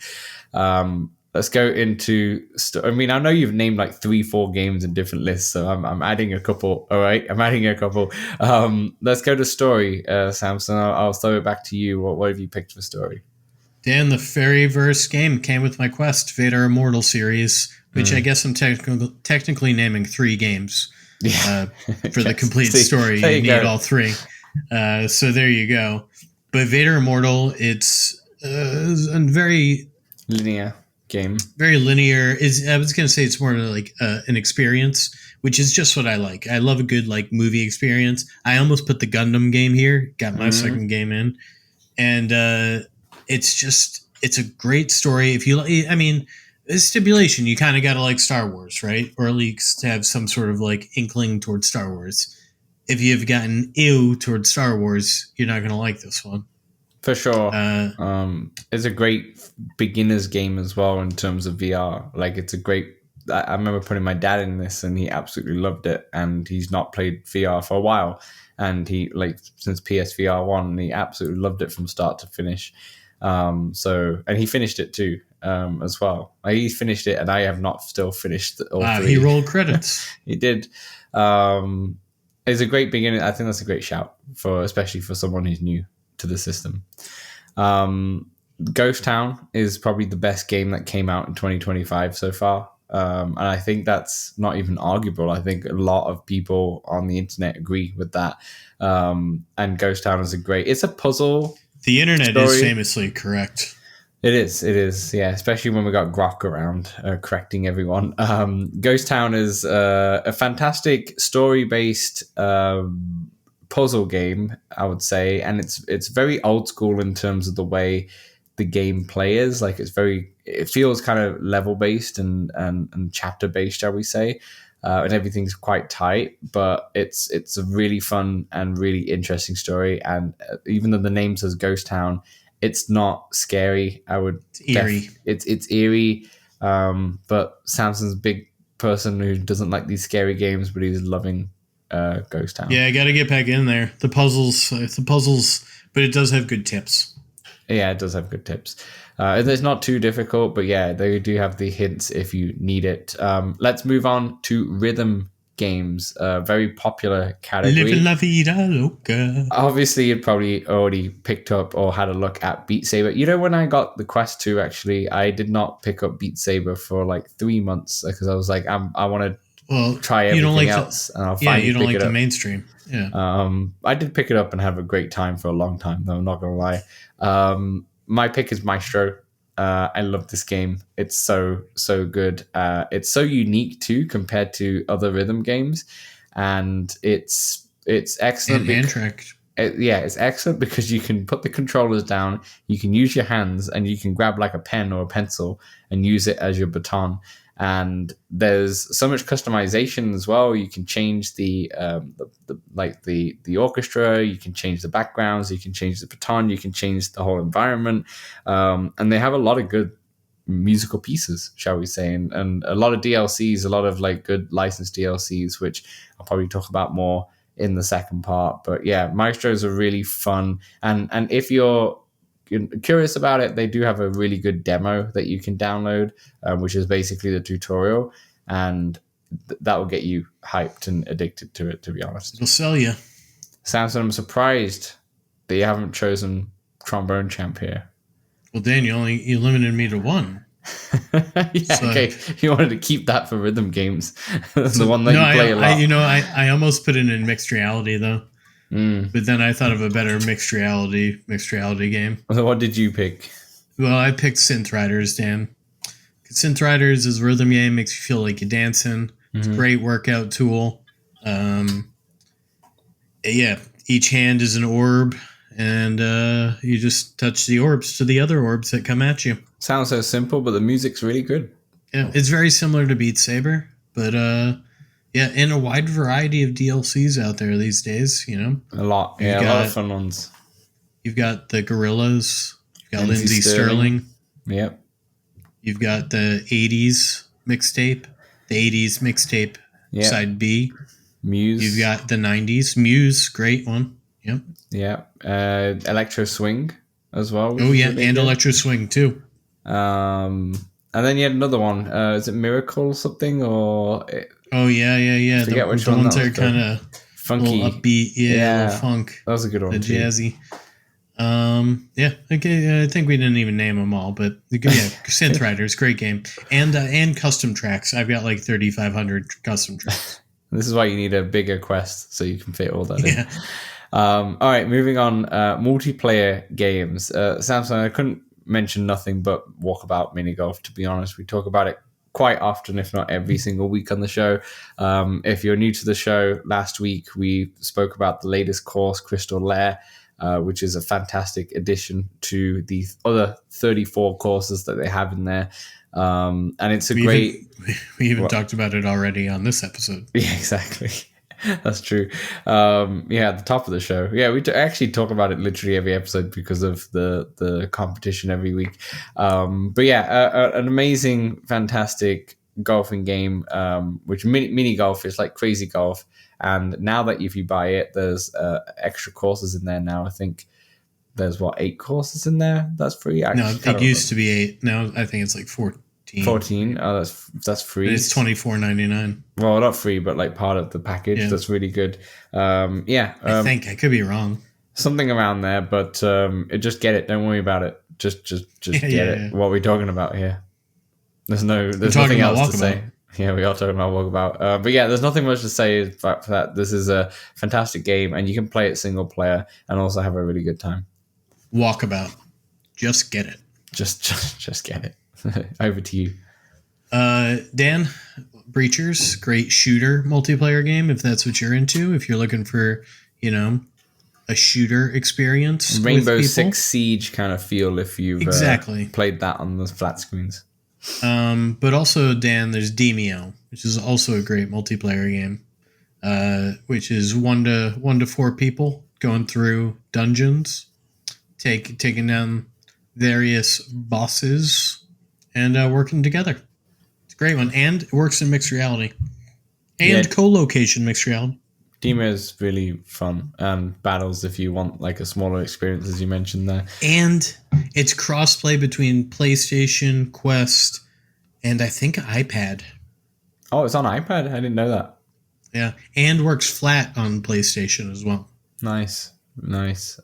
Let's go into... I know you've named like 3-4 games in different lists, so I'm adding a couple. All right, I'm adding a couple. Let's go to story, Samson. I'll throw it back to you. What have you picked for story? Dan, the Fairyverse game came with my Quest Vader Immortal series, which I guess I'm technically naming 3 games. Yeah. For the complete story, you need all 3. So there you go. But Vader Immortal, it's a very... linear game. Very linear. I was going to say it's more like an experience, which is just what I like. I love a good like movie experience. I almost put the Gundam game here, got my second game in. And it's a great story. If you, stipulation, you kind of got to like Star Wars, right? Or at least have some sort of like inkling towards Star Wars. If you've gotten ew towards Star Wars, you're not going to like this one. For sure. It's a great beginner's game as well in terms of VR. Like it's a great... I remember putting my dad in this and he absolutely loved it. And he's not played VR for a while. And he since PSVR 1, he absolutely loved it from start to finish. And he finished it too as well. He finished it and I have not still finished all 3. He rolled credits. He did. It's a great beginning. I think that's a great shout especially for someone who's new to the system. Ghost Town is probably the best game that came out in 2025 so far. And I think that's not even arguable. I think a lot of people on the internet agree with that. And Ghost Town is it's a puzzle. The internet is famously correct. It is. Yeah, especially when we got Grok around correcting everyone. Ghost Town is a fantastic story-based puzzle game, I would say, and it's very old school in terms of the way the gameplay is. Like it feels kind of level based and chapter based, shall we say, and everything's quite tight. But it's a really fun and really interesting story. And even though the name says Ghost Town, it's not scary. It's eerie. It's eerie. But Samson's a big person who doesn't like these scary games, but he's loving Ghost Town. Yeah, I got to get back in there. The puzzles, but it does have good tips. Yeah, it does have good tips. It's not too difficult, but yeah, they do have the hints if you need it. Let's move on to rhythm games, a very popular category. Live la vida loca. Obviously, you'd probably already picked up or had a look at Beat Saber. You know, when I got the Quest 2, actually, I did not pick up Beat Saber for like 3 months because I was like, I want to try everything else. And I'll finally you don't pick like it the up. Mainstream. Yeah. I did pick it up and have a great time for a long time, though, I'm not going to lie. My pick is Maestro. I love this game. It's so good. It's so unique too compared to other rhythm games, and it's excellent. And hand-tracked. It's excellent because you can put the controllers down, you can use your hands, and you can grab like a pen or a pencil and use it as your baton. And there's so much customization as well. You can change the orchestra, you can change the backgrounds, you can change the baton, you can change the whole environment. And they have a lot of good musical pieces, shall we say, and a lot of DLCs, a lot of like good licensed DLCs, which I'll probably talk about more in the second part. But yeah, Maestros are really fun. And if you're curious about it, they do have a really good demo that you can download, which is basically the tutorial, and that will get you hyped and addicted to it, to be honest. It'll sell you. Samson, I'm surprised that you haven't chosen Trombone Champ here. Well, Dan, you limited me to one. Yeah, So, okay. You wanted to keep that for rhythm games, the one that no, you play a lot. I almost put it in mixed reality though, but then I thought of a better mixed reality game. So what did you pick? Well, I picked Synth Riders, Dan. Synth Riders is a rhythm game, makes you feel like you're dancing. It's a great workout tool. Yeah, each hand is an orb, and you just touch the orbs to the other orbs that come at you. Sounds so simple, but the music's really good. Yeah, it's very similar to Beat Saber, but yeah, and a wide variety of DLCs out there these days. A lot, a lot of fun ones. You've got the Gorillas. You've got Lindsay Sterling. Yep. You've got the 80s mixtape. The 80s mixtape side B. Muse. You've got the 90s. Muse, great one. Yep. Yeah. Electro Swing as well. Oh, yeah, and Electro Swing, too. And then you had another one. Is it Miracle or something? Or oh, yeah. Forget which one. The ones that are kind of funky. upbeat. Yeah, funk. That was a good one, too. Jazzy. Yeah, okay, I think we didn't even name them all, but yeah, Synth Riders, great game. And custom tracks. I've got like 3,500 custom tracks. This is why you need a bigger quest so you can fit all that in. All right, moving on. Multiplayer games. Samson, I couldn't mention nothing but Walkabout mini golf, to be honest. We talk about it quite often, if not every single week on the show. If you're new to the show, last week we spoke about the latest course, Crystal Lair, which is a fantastic addition to the other 34 courses that they have in there. And it's we even talked about it already on this episode. Yeah, exactly. That's true. At the top of the show. Yeah, we actually talk about it literally every episode because of the competition every week. But yeah, an amazing, fantastic golfing game, which mini golf is like crazy golf. And now that if you buy it, there's extra courses in there now. I think there's 8 courses in there that's free. No, it used to be 8. Now I think it's like 14. 14. Oh, that's free. And it's $24.99. Well, not free, but like part of the package. Yeah. That's really good. I think I could be wrong. Something around there, but just get it. Don't worry about it. Just get it. What are we talking about here? There's nothing else to say. Yeah, we are talking about Walkabout. But yeah, there's nothing much to say for that. This is a fantastic game, and you can play it single player and also have a really good time. Walkabout. Just get it. Just get it. Over to you. Dan, Breachers, great shooter multiplayer game, if that's what you're into. If you're looking for, a shooter experience. Rainbow Six Siege kind of feel if you've played that on the flat screens. But also, Dan, there's Demeo, which is also a great multiplayer game, which is 1 to 4 people going through dungeons, taking down various bosses, and working together. It's a great one, and it works in mixed reality and co-location mixed reality. Demeo is really fun, and battles if you want like a smaller experience, as you mentioned there. And it's crossplay between PlayStation, Quest, and I think iPad. Oh, it's on iPad? I didn't know that. Yeah, and works flat on PlayStation as well. Nice. And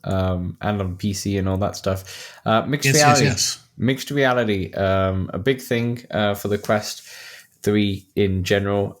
on PC and all that stuff. Mixed reality. Yes. Mixed reality, a big thing for the Quest 3 in general.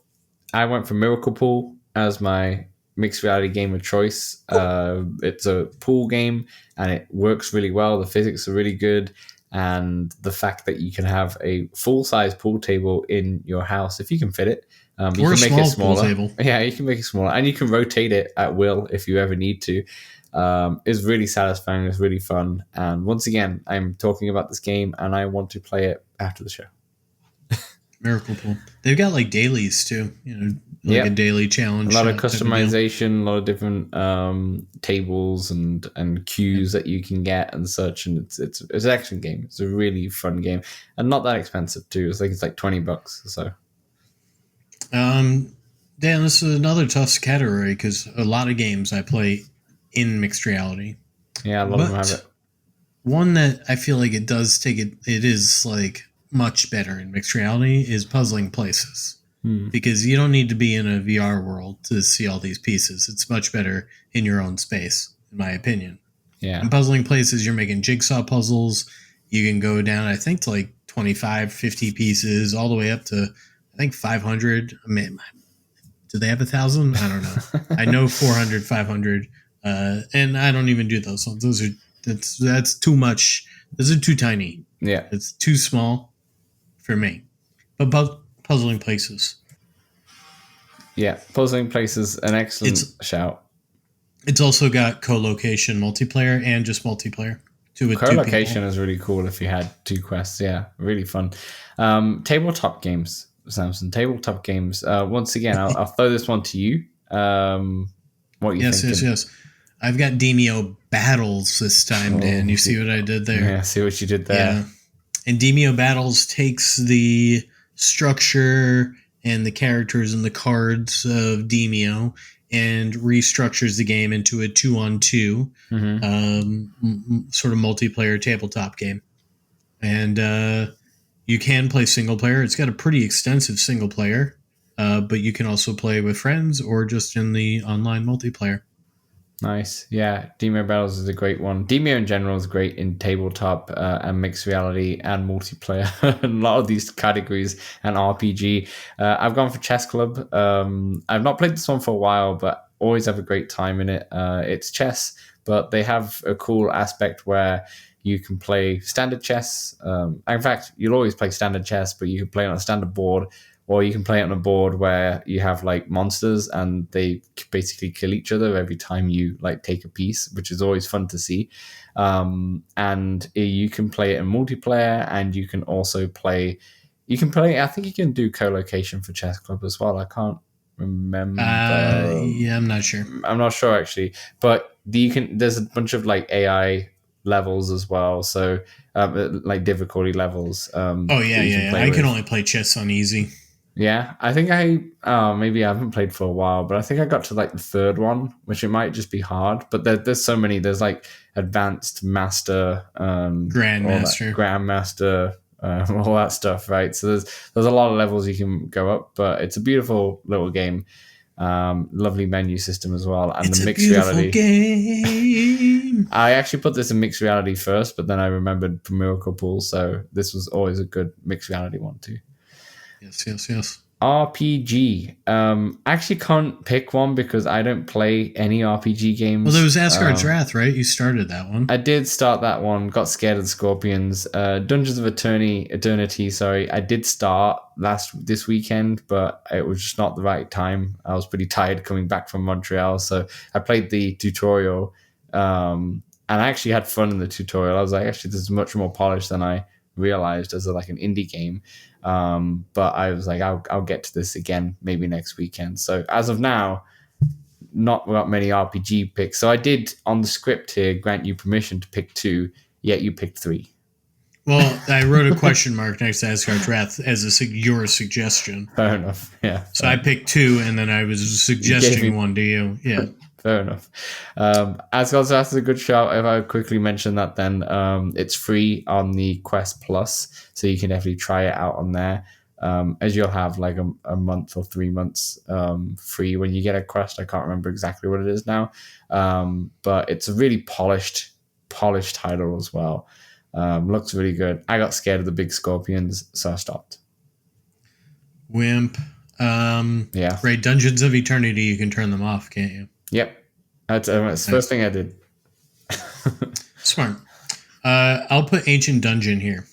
I went for Miracle Pool as my mixed reality game of choice. It's a pool game, and it works really well. The physics are really good, and the fact that you can have a full-size pool table in your house, if you can fit it. Or you can make it smaller. Pool table. Yeah, you can make it smaller, and you can rotate it at will if you ever need to. It's really satisfying. It's really fun. And once again, I'm talking about this game and I want to play it after the show. Miracle Pool. They've got like dailies too, a daily challenge. A lot of customization, a lot of different tables and cues that you can get and such. And it's an action game. It's a really fun game and not that expensive too. It's like $20 or so. Dan, this is another tough category because a lot of games I play in mixed reality. Yeah, a lot of them have it. One that I feel like it is like much better in mixed reality is Puzzling Places. Because you don't need to be in a VR world to see all these pieces. It's much better in your own space, in my opinion. Yeah. In Puzzling Places, you're making jigsaw puzzles. you can go down, I think, to like 25, 50 pieces, all the way up to, I think, 500. I mean, do they have 1,000? I don't know. I know 400, 500, and I don't even do those ones. That's too much. Those are too tiny. Yeah, it's too small for me. But puzzling places. Yeah, Puzzling Places, an excellent shout. It's also got co-location multiplayer and just multiplayer. Co-location is really cool if you had 2 quests. Yeah, really fun. Tabletop Games, Samson. Tabletop Games. Once again, I'll throw this one to you. What you thinking? Yes. I've got Demio Battles this time, Dan. You see what I did there? Yeah, see what you did there. Yeah. And Demio Battles takes the structure and the characters and the cards of Demio and restructures the game into a 2-on-2 sort of multiplayer tabletop game. And you can play single player. It's got a pretty extensive single player, but you can also play with friends or just in the online multiplayer. Nice. Yeah, Demio Battles is a great one. Demio in general is great in tabletop and mixed reality and multiplayer. A lot of these categories and RPG. I've gone for Chess Club. I've not played this one for a while, but always have a great time in it. It's chess, but they have a cool aspect where you can play standard chess. In fact, you'll always play standard chess, but you can play on a standard board, or you can play it on a board where you have like monsters and they basically kill each other every time you like take a piece, which is always fun to see. And you can play it in multiplayer, and you can also play. I think you can do co-location for Chess Club as well. I can't remember. Yeah, I'm not sure. I'm not sure actually, but there's a bunch of like AI levels as well, so like difficulty levels. I can only play chess on easy. Yeah, I think maybe I haven't played for a while, but I think I got to like the 3rd one, which it might just be hard. But there's so many. There's like advanced master, grandmaster, all that stuff, right? So there's a lot of levels you can go up, but it's a beautiful little game. Lovely menu system as well, and the mixed reality game. I actually put this in mixed reality first, but then I remembered Miracle Pool, so this was always a good mixed reality one too. Yes. RPG. I actually can't pick one because I don't play any RPG games. Well, there was Asgard's Wrath, right? You started that one. I did start that one. Got scared of the scorpions. Dungeons of Eternity. Sorry, I did start this weekend, but it was just not the right time. I was pretty tired coming back from Montreal, so I played the tutorial, and I actually had fun in the tutorial. I was like, actually, this is much more polished than I realized as like an indie game. But I was like, I'll get to this again maybe next weekend. So as of now, not got many RPG picks. So I did on the script here grant you permission to pick 2, yet you picked 3. Well, I wrote a question mark next to Asgard's Wrath as your suggestion. Fair enough. Yeah. So I picked 2, and then I was suggesting one to you. Yeah. Fair enough. Asgard's Wrath is a good shout. If I quickly mention that, then it's free on the Quest Plus, so you can definitely try it out on there. As you'll have like a month or 3 months free when you get a quest. I can't remember exactly what it is now, but it's a really polished title as well. Looks really good. I got scared of the big scorpions, so I stopped. Wimp. Yeah. Right, Dungeons of Eternity, you can turn them off, can't you? Yep. That's the first thing I did. Smart. I'll put Ancient Dungeon here,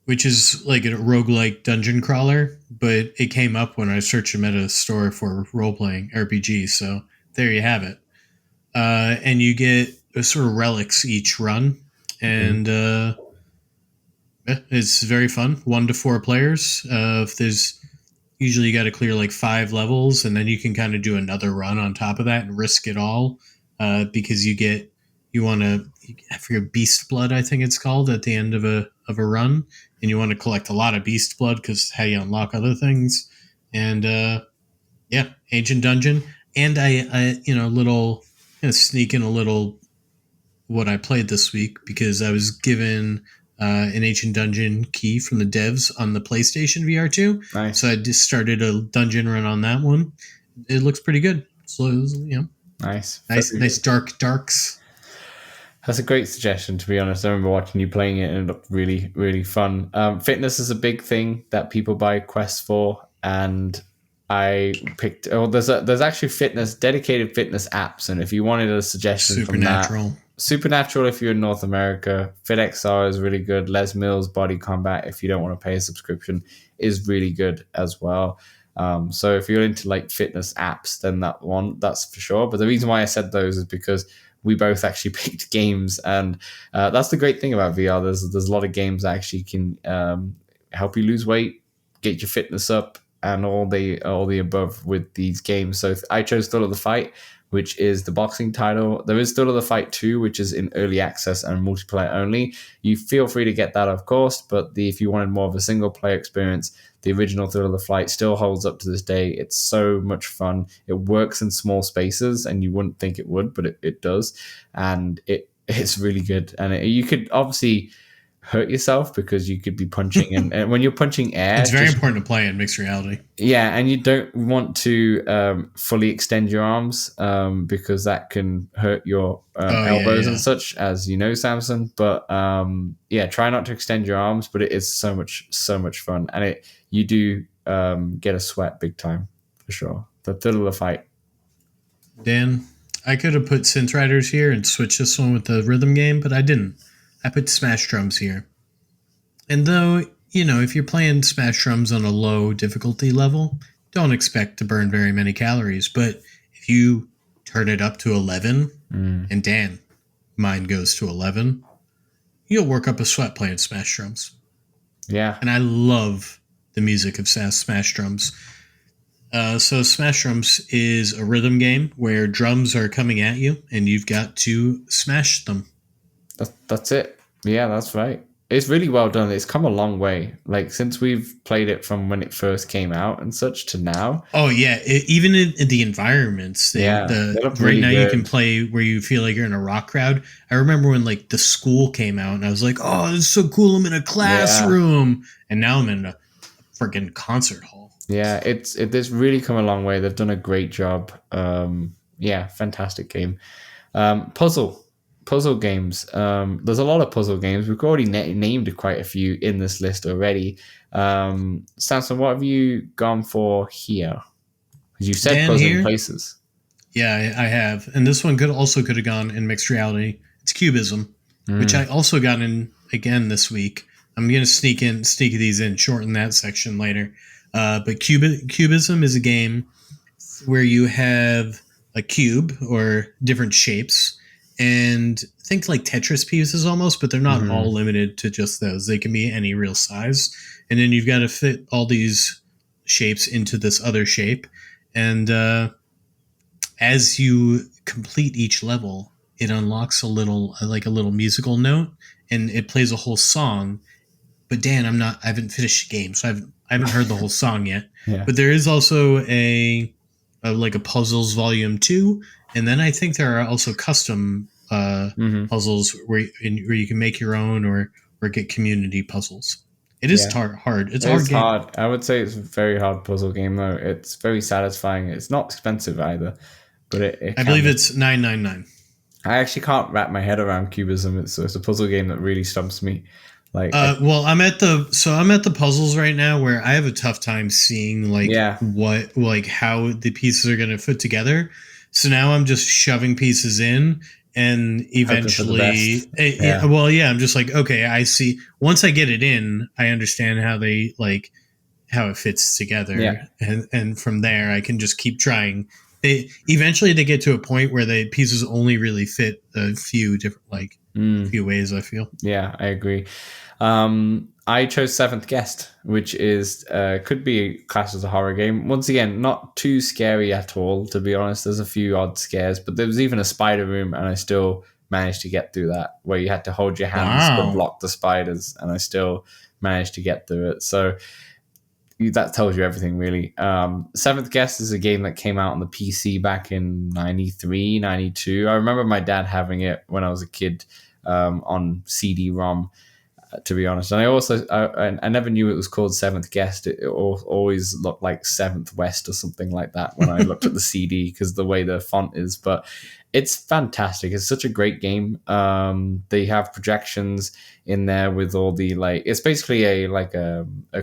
which is like a roguelike dungeon crawler, but it came up when I searched them at a store for role-playing RPG, so there you have it. And you get sort of relics each run, and it's very fun. 1 to 4 players. If there's usually you got to clear like 5 levels, and then you can kind of do another run on top of that and risk it all, because I forget, Beast Blood, I think it's called, at the end of a run, and you want to collect a lot of Beast Blood because how you unlock other things. And Ancient Dungeon, and I sneak in a little what I played this week, because I was given an Ancient Dungeon key from the devs on the PlayStation VR 2. Nice. So I just started a dungeon run on that one. It looks pretty good. So, nice darks. That's a great suggestion, to be honest. I remember watching you playing it and it looked really, really fun. Fitness is a big thing that people buy quests for, and I picked. Oh, there's actually dedicated fitness apps, and if you wanted a suggestion from that, Supernatural. Supernatural, if you're in North America, FitXR is really good. Les Mills Body Combat, if you don't want to pay a subscription, is really good as well. So if you're into like fitness apps, then that's for sure. But the reason why I said those is because we both actually picked games, and that's the great thing about VR. There's a lot of games that actually can help you lose weight, get your fitness up, and all the above with these games. So I chose Thrill of the Fight, which is the boxing title. There is Thrill of the Fight 2, which is in early access and multiplayer only. You feel free to get that, of course, but if you wanted more of a single player experience, the original Thrill of the Fight still holds up to this day. It's so much fun. It works in small spaces, and you wouldn't think it would, but it does. And it's really good. And you could obviously hurt yourself because you could be punching. And when you're punching air... It's very important to play in mixed reality. Yeah, and you don't want to fully extend your arms because that can hurt your elbows and such, as you know, Samson. But try not to extend your arms, but it is so much fun. And you do get a sweat big time, for sure. The Thrill of the Fight. Dan, I could have put Synth Riders here and switched this one with the rhythm game, but I didn't. I put Smash Drums here. And though, if you're playing Smash Drums on a low difficulty level, don't expect to burn very many calories. But if you turn it up to 11, and Dan, mine goes to 11, you'll work up a sweat playing Smash Drums. Yeah. And I love the music of Smash Drums. So Smash Drums is a rhythm game where drums are coming at you, and you've got to smash them. That's it. Yeah, that's right. It's really well done. It's come a long way. Like, since we've played it from when it first came out and such to now. Oh, yeah. Even in the environments. Right really now good. You can play where you feel like you're in a rock crowd. I remember when, like, The School came out, and I was like, oh, this is so cool. I'm in a classroom. Yeah. And now I'm in a freaking concert hall. Yeah, it's really come a long way. They've done a great job. Fantastic game. Puzzle games. There's a lot of puzzle games. We've already named quite a few in this list already. Samson, what have you gone for here? Because you said Puzzling Places. Yeah, I have. And this one could have gone in mixed reality. It's Cubism, which I also got in again this week. I'm going to sneak these in, shorten that section later. But Cubism is a game where you have a cube or different shapes, and think like Tetris pieces almost, but they're not all limited to just those. They can be any real size. And then you've got to fit all these shapes into this other shape. And as you complete each level, it unlocks a little musical note, and it plays a whole song. But Dan, I haven't finished the game, so I haven't heard the whole song yet. Yeah. But there is also a puzzles volume 2. And then I think there are also custom puzzles where you can make your own or get community puzzles. It is hard. It's hard. I would say it's a very hard puzzle game, though. It's very satisfying. It's not expensive either, but I believe it's $9.99. I actually can't wrap my head around Cubism. It's a puzzle game that really stumps me. I'm at the puzzles right now where I have a tough time seeing how the pieces are going to fit together. So now I'm just shoving pieces in, and eventually, I'm just like, okay, I see. Once I get it in, I understand how it fits together, and from there I can just keep trying. Eventually they get to a point where the pieces only really fit a few different few ways, I feel. Yeah, I agree. I chose Seventh Guest, which is could be classed as a horror game. Once again, not too scary at all, to be honest. There's a few odd scares, but there was even a spider room, and I still managed to get through that, where you had to hold your hands to block the spiders, and I still managed to get through it. So that tells you everything, really. Seventh Guest is a game that came out on the PC back in 93, 92. I remember my dad having it when I was a kid on CD-ROM. to be honest. And I never knew it was called Seventh Guest. It always looked like Seventh West or something like that when I looked at the CD because the way the font is. But it's fantastic. It's such a great game. They have projections in there with all the it's basically a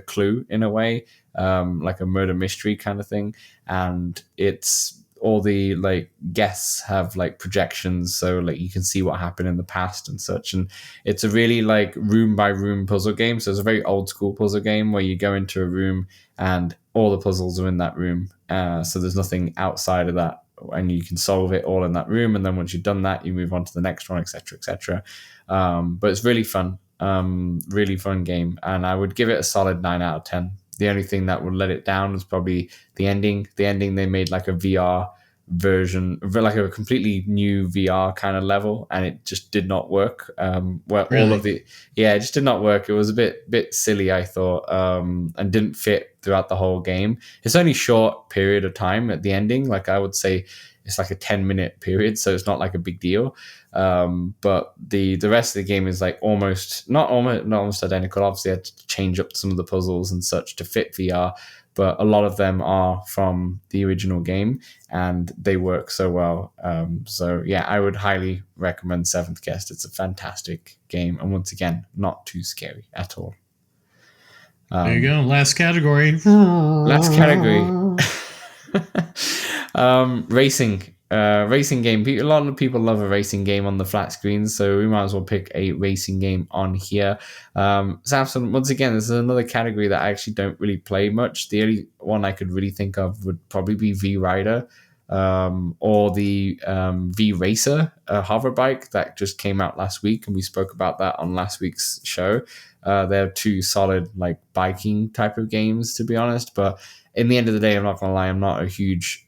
clue in a way, like a murder mystery kind of thing, and it's all the guests have projections, so you can see what happened in the past and such. And it's a really room by room puzzle game. So it's a very old school puzzle game where you go into a room and all the puzzles are in that room. So there's nothing outside of that, and you can solve it all in that room. And then once you've done that, you move on to the next one, etc., etc. But it's really fun, really fun game, and I would give it a solid 9 out of 10. The only thing that would let it down is probably the ending. The ending, they made a VR version, a completely new VR kind of level, and it just did not work. Really? All of it just did not work. It was a bit silly, I thought, and didn't fit throughout the whole game. It's only a short period of time at the ending. I would say it's a 10-minute period, so it's not a big deal. But the rest of the game is not almost identical. Obviously, I had to change up some of the puzzles and such to fit VR, but a lot of them are from the original game, and they work so well. So yeah, I would highly recommend Seventh Guest. It's a fantastic game, and once again, not too scary at all. There you go. Last category. Racing. Racing game. A lot of people love a racing game on the flat screen, so we might as well pick a racing game on here. Samson, once again, this is another category that I actually don't really play much. The only one I could really think of would probably be V-Rider, or the V-Racer, a hover bike that just came out last week, and we spoke about that on last week's show. They're two solid biking type of games, to be honest, but in the end of the day, I'm not going to lie, I'm not a huge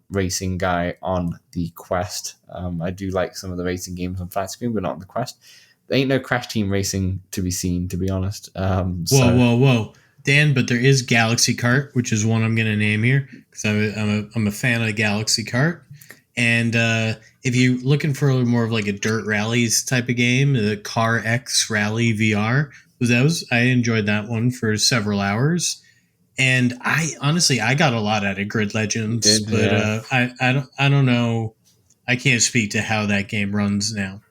racing guy on the Quest. I do like some of the racing games on flat screen, but not on the Quest. There ain't no Crash Team Racing to be seen, to be honest. Whoa. Dan, but there is Galaxy Kart, which is one I'm going to name here because I'm a fan of Galaxy Kart. And if you're looking for more of a dirt rallies type of game, the Car X Rally VR, I enjoyed that one for several hours. And I got a lot out of Grid Legends, I don't know. I can't speak to how that game runs now.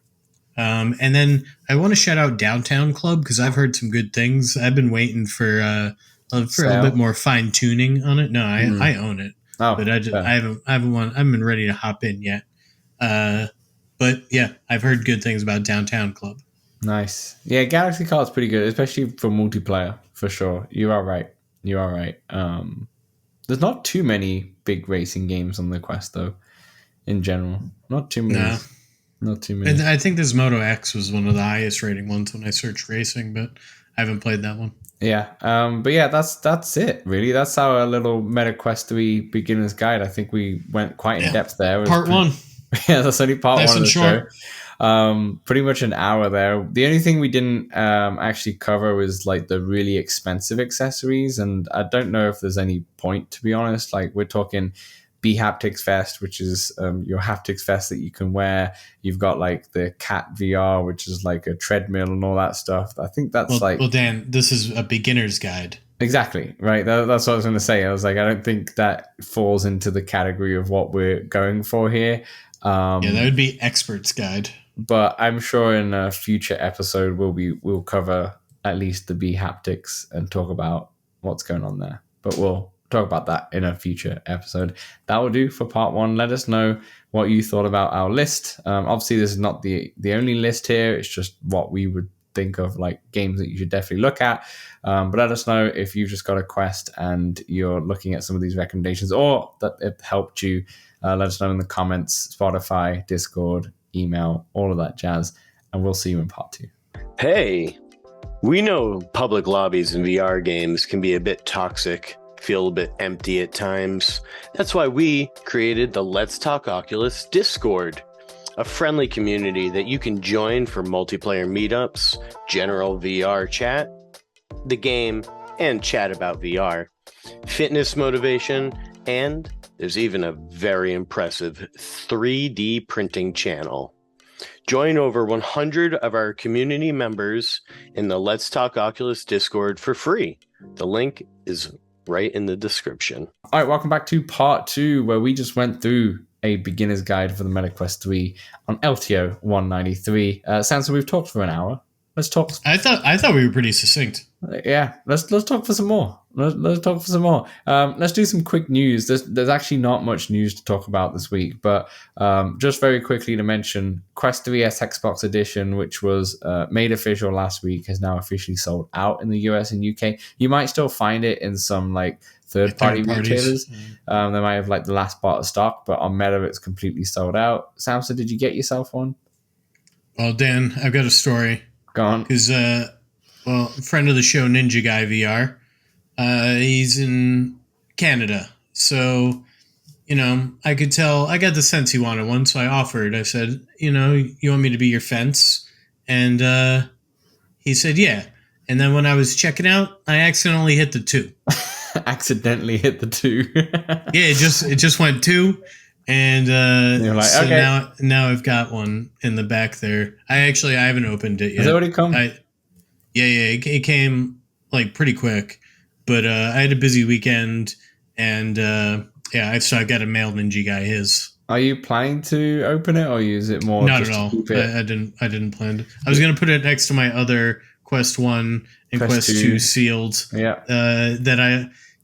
And then I want to shout out Downtown Club because I've heard some good things. I've been waiting for a little bit more fine tuning on it. No, I own it, but I haven't been ready to hop in yet. But yeah, I've heard good things about Downtown Club. Nice. Yeah, Galaxy Kart's pretty good, especially for multiplayer, for sure. You are right. There's not too many big racing games on the Quest, though, in general. Not too many. No. Not too many. I think this Moto X was one of the highest rating ones when I searched racing, but I haven't played that one. Yeah. But yeah, that's it, really. That's our little Meta Quest 3 beginner's guide. I think we went quite in depth there. Part one. Yeah, that's only part one of the short show. Pretty much an hour there. The only thing we didn't actually cover was the really expensive accessories, and I don't know if there's any point, to be honest. We're talking B-Haptics Vest, which is your haptics vest that you can wear. You've got the Cat VR, which is a treadmill and all that stuff. I think that's well, Dan, this is a beginner's guide. Exactly, right. That's what I was going to say. I was I don't think that falls into the category of what we're going for here. Yeah, that would be expert's guide. But I'm sure in a future episode we'll cover at least the B-Haptics and talk about what's going on there. But we'll talk about that in a future episode. That will do for part one. Let us know what you thought about our list. Obviously, this is not the only list here. It's just what we would think of games that you should definitely look at. But let us know if you've just got a Quest and you're looking at some of these recommendations or that it helped you. Let us know in the comments, Spotify, Discord, email, all of that jazz. And we'll see you in part 2. Hey, we know public lobbies in VR games can be a bit toxic, feel a bit empty at times. That's why we created the Let's Talk Oculus Discord, a friendly community that you can join for multiplayer meetups, general VR chat, the game, and chat about VR, fitness motivation, and there's even a very impressive 3D printing channel. Join over 100 of our community members in the Let's Talk Oculus Discord for free. The link is right in the description. All right, welcome back to part 2, where we just went through a beginner's guide for the MetaQuest 3 on LTO 193. Samson, we've talked for an hour. Let's talk. I thought we were pretty succinct. Yeah, let's talk for some more. Let's talk for some more. Let's do some quick news. There's actually not much news to talk about this week, but just very quickly to mention, Quest 3S Xbox Edition, which was made official last week, has now officially sold out in the US and UK. You might still find it in some like third-party retailers. They might have like the last part of stock, but on Meta it's completely sold out. Samson, did you get yourself one? Well, Dan, I've got a story. Go on. Because, friend of the show, Ninja Guy VR, he's in Canada. So, I could tell, I got the sense he wanted one, so I offered. I said, you want me to be your fence? And he said, yeah. And then when I was checking out, I accidentally hit the 2. Accidentally hit the 2. Yeah, it just went 2. And you're like, so okay. now I've got one in the back there. I haven't opened it yet. Has it already come? It came like pretty quick, but I had a busy weekend, and so I got a mail Ninja Guy his. Are you planning to open it, or is it more? Not just at all. To keep it? I didn't plan to. I was gonna put it next to my other Quest 1 and Quest 2 sealed. Yeah.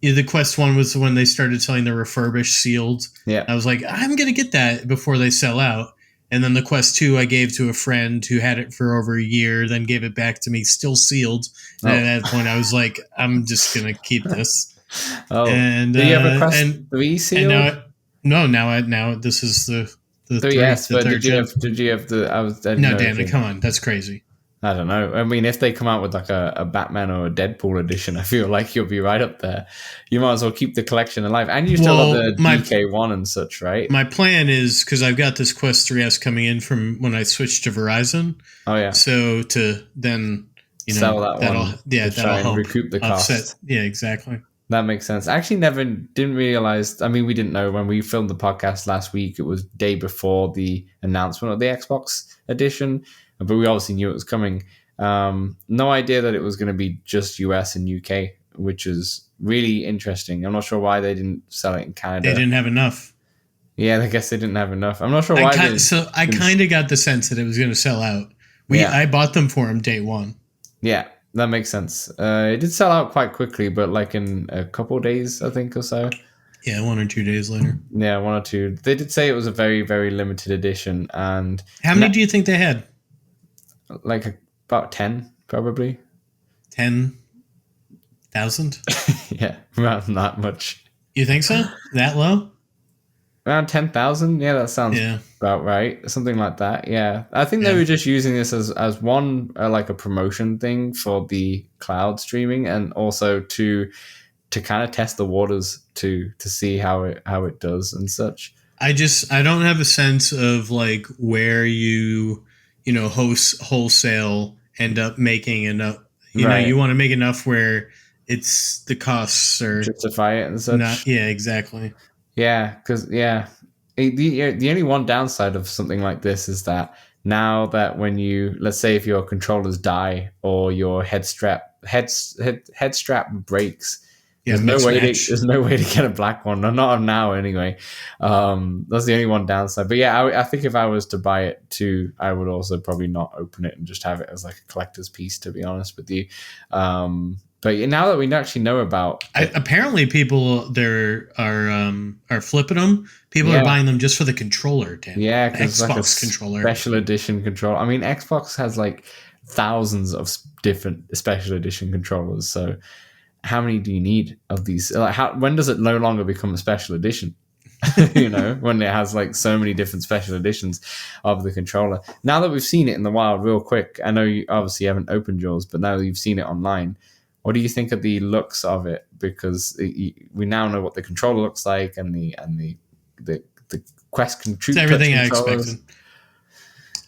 The Quest 1 was when they started selling the refurbished sealed. Yeah. I was like, I'm going to get that before they sell out. And then the Quest 2 I gave to a friend who had it for over a year, then gave it back to me, still sealed. And at that point, I was like, I'm just going to keep this. And do you have a Quest 3 sealed? Now this is the 3S, but did you have the... No, Dan, come on. That's crazy. I don't know. I mean, if they come out with like a Batman or a Deadpool edition, I feel like you'll be right up there. You might as well keep the collection alive. And you still have the DK1 and such, right? My plan is, because I've got this Quest 3S coming in from when I switched to Verizon. Oh, yeah. So to then, sell that one. That'll help recoup the cost. Offset. Yeah, exactly. That makes sense. I actually didn't realize. I mean, we didn't know when we filmed the podcast last week. It was day before the announcement of the Xbox edition, but we obviously knew it was coming. No idea that it was going to be just US and UK, which is really interesting. I'm not sure why they didn't sell it in Canada. They didn't have enough. Yeah, I guess they didn't have enough. I'm not sure why. I kind of got the sense that it was going to sell out. I bought them for him day 1. Yeah, that makes sense. It did sell out quite quickly, but like in a couple of days, I think, or so. Yeah, 1 or 2 days later. Yeah, 1 or 2. They did say it was a very, very limited edition. And how many do you think they had? Like about 10, probably. 10,000? Yeah, around that much. You think so? That low? Around 10,000? Yeah, that sounds about right. Something like that. Yeah, I think they were just using this as one like a promotion thing for the cloud streaming, and also to kind of test the waters to see how it does and such. I don't have a sense of like where you wholesale end up making enough. You want to make enough where it's the costs are justify it and such. Exactly. Yeah, because the only one downside of something like this is that now that when let's say if your controllers die or your head strap breaks, there's no way to get a black one. Not now anyway. That's the only one downside. But yeah, I think if I was to buy it too, I would also probably not open it and just have it as like a collector's piece, to be honest with you. But now that we actually know about apparently people there are flipping them. People are buying them just for the controller, Dan. Yeah, because Xbox like a controller, special edition controller. I mean, Xbox has like thousands of different special edition controllers. So how many do you need of these? Like, when does it no longer become a special edition? When it has like so many different special editions of the controller. Now that we've seen it in the wild, real quick, I know you obviously haven't opened yours, but now that you've seen it online, what do you think of the looks of it? Because we now know what the controller looks like, and the Quest it's everything I expected.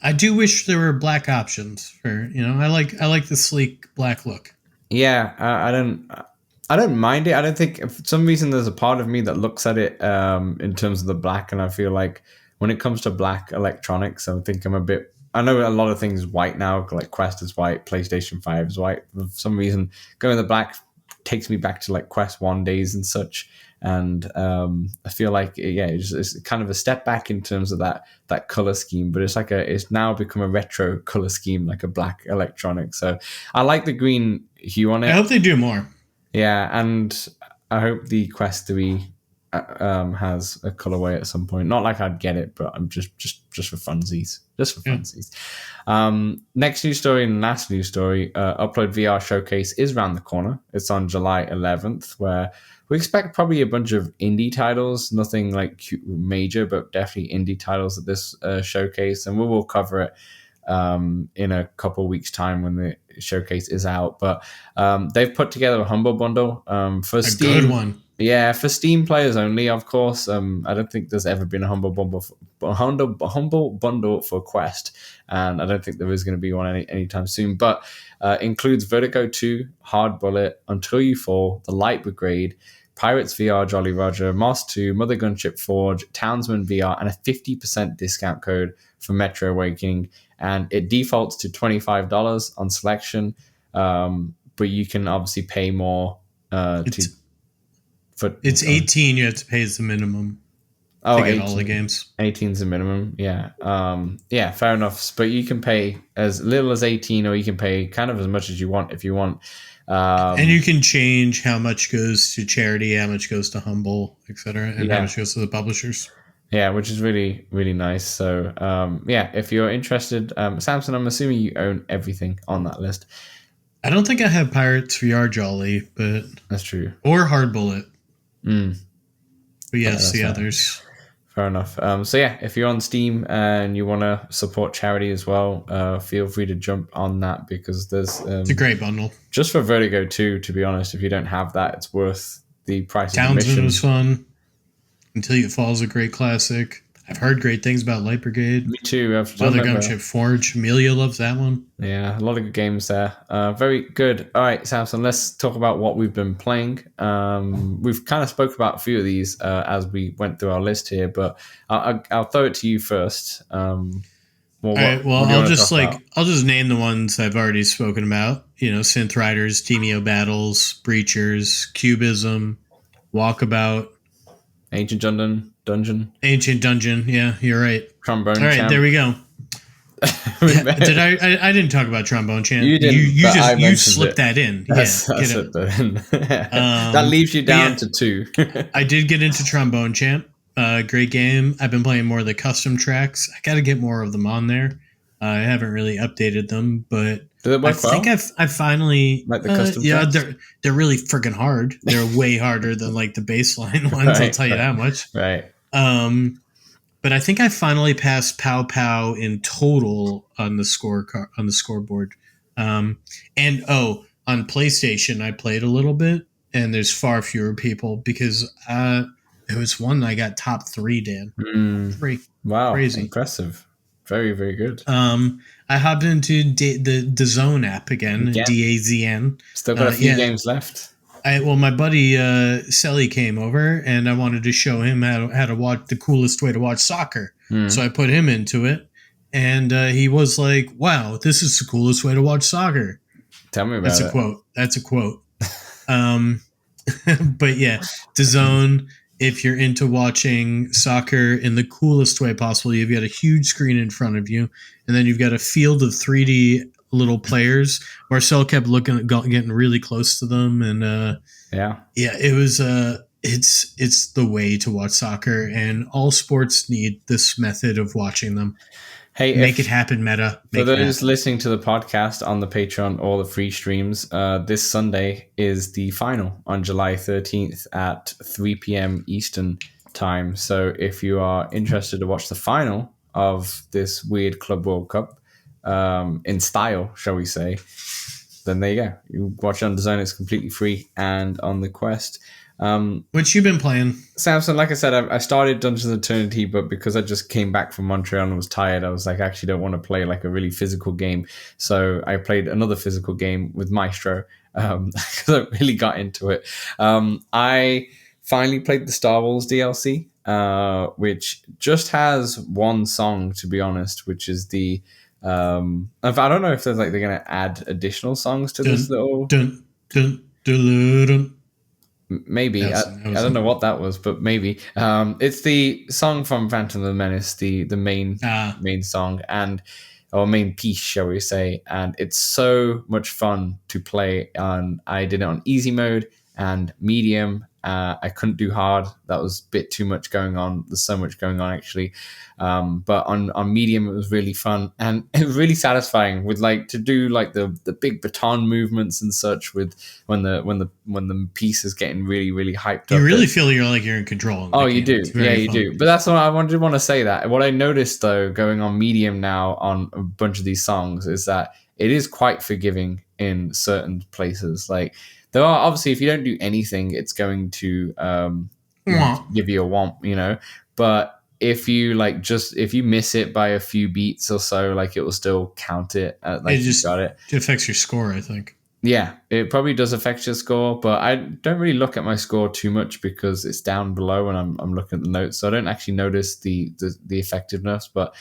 I do wish there were black options for I like the sleek black look. Yeah, I don't mind it. I don't think, for some reason, there's a part of me that looks at it in terms of the black, and I feel like when it comes to black electronics, I think I'm a bit I know a lot of things white now, like Quest is white, PlayStation 5 is white. For some reason, going the black takes me back to like Quest 1 days and such. And I feel like, yeah, it's kind of a step back in terms of that color scheme, but it's now become a retro color scheme, like a black electronic. So I like the green hue on it. I hope they do more. Yeah, and I hope the Quest 3 has a colorway at some point. Not like I'd get it, but I'm just for funsies. Just for funsies. Next news story and last news story, Upload VR Showcase is around the corner. It's on July 11th, where we expect probably a bunch of indie titles, nothing like major, but definitely indie titles at this showcase, and we will cover it in a couple weeks' time when the showcase is out. But they've put together a humble bundle for Steam. A good one. Yeah, for Steam players only, of course. I don't think there's ever been a humble bundle for Quest, and I don't think there is going to be one anytime soon. But includes Vertigo 2, Hard Bullet, Until You Fall, The Light Brigade, Pirates VR, Jolly Roger, Moss 2, Mother Gunship Forge, Townsman VR, and a 50% discount code for Metro Awakening. And it defaults to $25 on selection, but you can obviously pay more It's 18. You have to pay as the minimum. To get all the games. 18 is the minimum. Yeah. Yeah, fair enough. But you can pay as little as 18, or you can pay kind of as much as you want if you want. And you can change how much goes to charity, how much goes to Humble, etc., and how much goes to the publishers. Yeah, which is really, really nice. So, yeah, if you're interested, Samson, I'm assuming you own everything on that list. I don't think I have Pirates VR Jolly, but that's true. Or Hard Bullet. But yes, the others. Fair enough. So yeah, if you're on Steam and you want to support charity as well, feel free to jump on that, because there's it's a great bundle. Just for Vertigo 2, to be honest, if you don't have that, it's worth the price of admission. Townsman was fun. Until You Fall is a great classic. I've heard great things about Light Brigade. Me too. Mother Gunship Forge. Amelia loves that one. Yeah, a lot of good games there. Very good. All right, Samson, let's talk about what we've been playing. We've kind of spoke about a few of these as we went through our list here, but I'll throw it to you first. I'll just name the ones I've already spoken about. Synth Riders, Demio Battles, Breachers, Cubism, Walkabout, Ancient Dungeon. Yeah, you're right. Trombone. All right, Champ. There we go. Did I didn't talk about Trombone Champ. You didn't. You slipped that in. I slipped that in. That leaves you down to 2. I did get into Trombone Champ. Great game. I've been playing more of the custom tracks. I got to get more of them on there. I haven't really updated them, but I think I finally like the custom tracks? they're really freaking hard. They're way harder than like the baseline ones. I'll tell you that much. Right. But I think I finally passed Pow Pow in total on the scoreboard. On PlayStation I played a little bit, and there's far fewer people because it was one I got top 3, Dan. 3. Wow, crazy, impressive. Very, very good. I hopped into the Zone app again. DAZN. Still got a few games left. My buddy Selly came over, and I wanted to show him how to watch the coolest way to watch soccer. So I put him into it, and he was like, "Wow, this is the coolest way to watch soccer." Tell me about it. That's a quote. But yeah, DAZN. If you're into watching soccer in the coolest way possible, you've got a huge screen in front of you, and then you've got a field of 3D little players. Marcel kept getting really close to them, and it was it's the way to watch soccer, and all sports need this method of watching them. Hey, make it happen, Meta. For those listening to the podcast on the Patreon or the free streams, this Sunday is the final on July 13th at 3 p.m. Eastern time. So if you are interested to watch the final of this weird Club World Cup in style, shall we say, then there you go. You watch it on DAZN. It's completely free and on the Quest. Which you've been playing, Samson. Like I said, I started Dungeons of Eternity, but because I just came back from Montreal and was tired, I was like, I actually don't want to play like a really physical game. So I played another physical game with Maestro because I really got into it. I finally played the Star Wars DLC, which just has one song, to be honest, which is the I don't know if there's like they're gonna add additional songs to this little. Dun, dun, dun, dun. Maybe I don't know what that was, but maybe it's the song from Phantom of the Menace, the main song or main piece, shall we say? And it's so much fun to play. I did it on easy mode and medium. I couldn't do hard. That was a bit too much going on. There's so much going on actually. But on medium, it was really fun and it was really satisfying with like to do like the big baton movements and such with when the piece is getting really, really hyped up. You really feel you're in control. Oh, you do. Yeah, you do. But that's what I want to say that. What I noticed though, going on medium now on a bunch of these songs is that it is quite forgiving in certain places. Like there are obviously, if you don't do anything, it's going to give you a womp, but if you if you miss it by a few beats or so, like it will still count it. Like it just got it. It affects your score, I think. Yeah, it probably does affect your score, but I don't really look at my score too much because it's down below and I'm looking at the notes, so I don't actually notice the effectiveness. But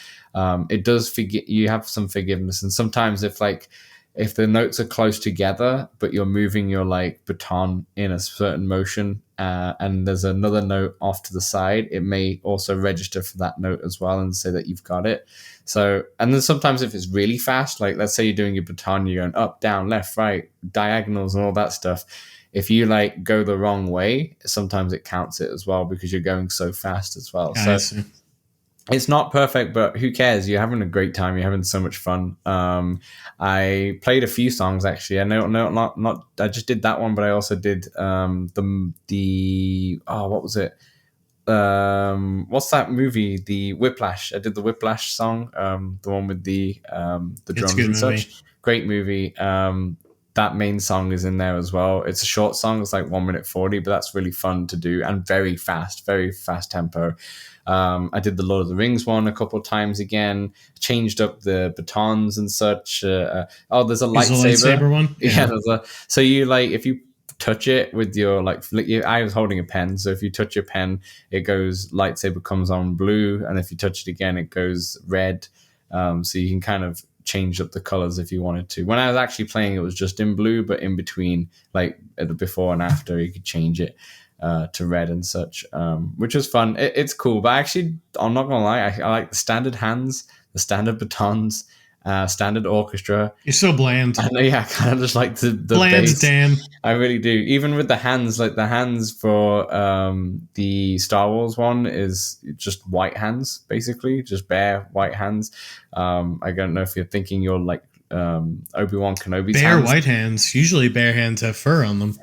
it does you have some forgiveness, and sometimes if the notes are close together, but you're moving your like baton in a certain motion, and there's another note off to the side, it may also register for that note as well and say that you've got it. So, and then sometimes if it's really fast, like let's say you're doing your baton, you're going up, down, left, right, diagonals and all that stuff. If you like go the wrong way, sometimes it counts it as well because you're going so fast as well. Yeah, so it's not perfect, but who cares? You're having a great time. You're having so much fun. I played a few songs actually. I know, not. I just did that one, but I also did what was it? What's that movie? The Whiplash. I did the Whiplash song. The one with the drums and such. Great movie. That main song is in there as well. It's a short song. It's like 1 minute 40, but that's really fun to do and very fast tempo. I did the Lord of the Rings one a couple of times again, changed up the batons and such. There's a lightsaber one. Yeah. So you like, if you touch it with your I was holding a pen. So if you touch your pen, it goes, lightsaber comes on blue. And if you touch it again, it goes red. So you can kind of change up the colors if you wanted to. When I was actually playing, it was just in blue, but in between, like at the before and after, you could change it to red and such, which was fun. It's cool, but actually, I'm not gonna lie, I like the standard hands, the standard batons, standard orchestra. You're so bland. I know, yeah, I kind of just like the bland bass. Dan. I really do. Even with the hands, like the hands for the Star Wars one is just white hands, basically, just bare white hands. I don't know if you're thinking you're like Obi-Wan Kenobi's bare hands. White hands. Usually bare hands have fur on them.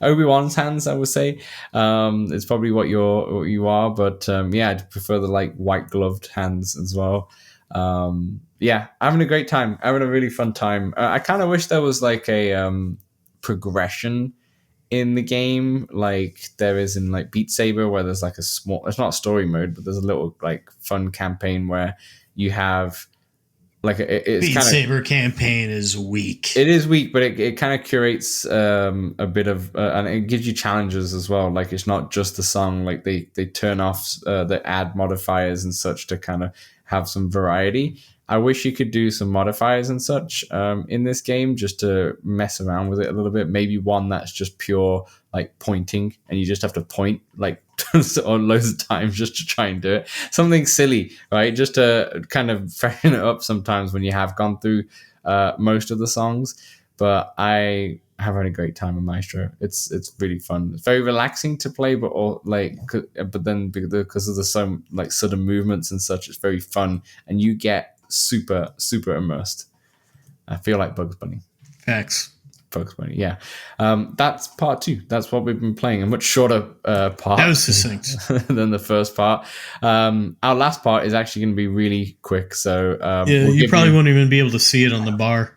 Obi-Wan's hands, I would say. It's probably what you are, but yeah, I'd prefer the like white gloved hands as well. Yeah, having a great time, having a really fun time. I kind of wish there was like a progression in the game, like there is in like Beat Saber, where there's like it's not story mode, but there's a little like fun campaign where you have like it's Beat Saber campaign is weak. It is weak, but it kind of curates a bit of and it gives you challenges as well. Like it's not just the song. Like they turn off the add modifiers and such to kind of have some variety. I wish you could do some modifiers and such in this game just to mess around with it a little bit. Maybe one that's just pure like pointing and you just have to point like on loads of times just to try and do it. Something silly, right? Just to kind of freshen it up sometimes when you have gone through most of the songs. But I have had a great time with Maestro. It's really fun. It's very relaxing to play, but then because of the so like sudden movements and such, it's very fun, and you get super immersed. I feel like Bugs Bunny. Facts. Bugs Bunny, yeah. That's part 2. That's what we've been playing. A much shorter part. That was succinct. Than the first part. Our last part is actually going to be really quick. So yeah, you probably won't even be able to see it on the bar.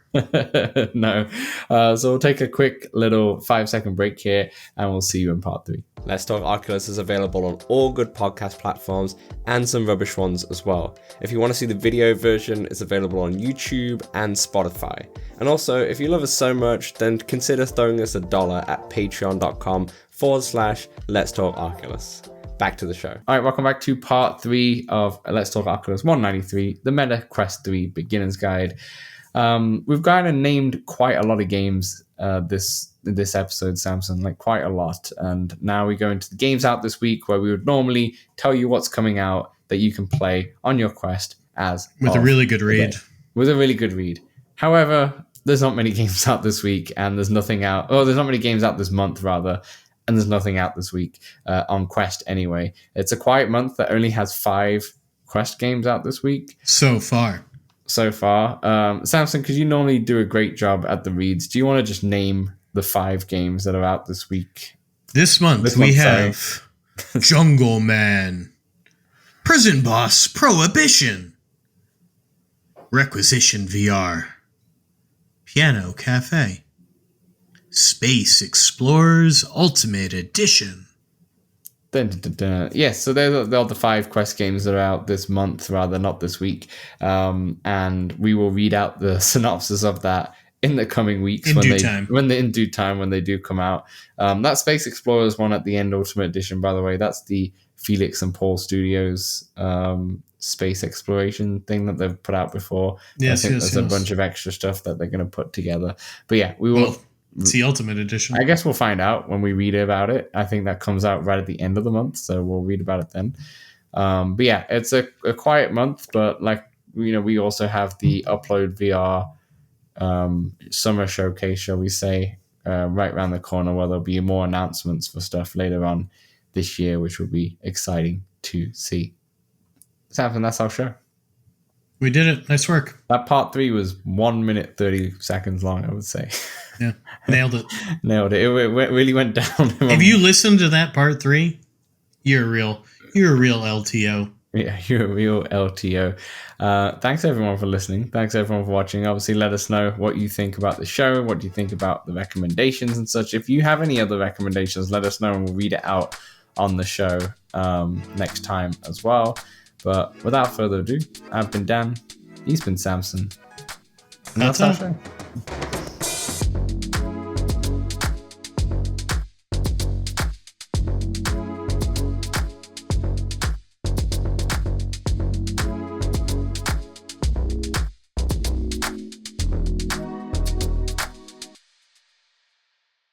No. So we'll take a quick little 5-second break here and we'll see you in part 3. Let's Talk Oculus is available on all good podcast platforms and some rubbish ones as well. If you want to see the video version, it's available on YouTube and Spotify. And also, if you love us so much, then consider throwing us $1 at patreon.com/Let's Talk Oculus. back to the show. All right, welcome back to part 3 of Let's Talk Oculus 193, the Meta Quest 3 Beginner's Guide. We've kind of named quite a lot of games this episode, Samson, like quite a lot. And now we go into the games out this week where we would normally tell you what's coming out that you can play on your Quest with a really good read. With a really good read. However, there's not many games out this week, and there's nothing out. Oh, there's not many games out this month, rather. And there's nothing out this week on Quest anyway. It's a quiet month that only has 5 Quest games out this week. So far. Samson, because you normally do a great job at the reads, do you want to just name the 5 games that are out this week? This month we have Jungle Man, Prison Boss Prohibition, Requisition VR, Piano Cafe, Space Explorers Ultimate Edition. Yes, so they're the 5 Quest games that are out this month, rather, not this week. And we will read out the synopsis of that in the coming weeks in due time when they do come out. That Space Explorers one at the end, Ultimate Edition, by the way, that's the Felix and Paul Studios space exploration thing that they've put out before. Yes, I think there's a bunch of extra stuff that they're going to put together. But yeah, we will. Well, it's the Ultimate Edition. I guess we'll find out when we read about it. I think that comes out right at the end of the month, so we'll read about it then. But yeah, it's a quiet month, but we also have the Upload VR summer showcase, shall we say, right around the corner, where there'll be more announcements for stuff later on this year, which will be exciting to see. Samson, that's our show. We did it. Nice work. That part 3 was 1 minute 30 seconds long, I would say. Yeah, nailed it. It really went down. If you listened to that part 3, you're a real LTO. Yeah, you're a real LTO. Thanks everyone for listening. Thanks everyone for watching. Obviously, let us know what you think about the show. What do you think about the recommendations and such? If you have any other recommendations, let us know and we'll read it out on the show next time as well. But without further ado, I've been Dan. He's been Samson. And that's our show.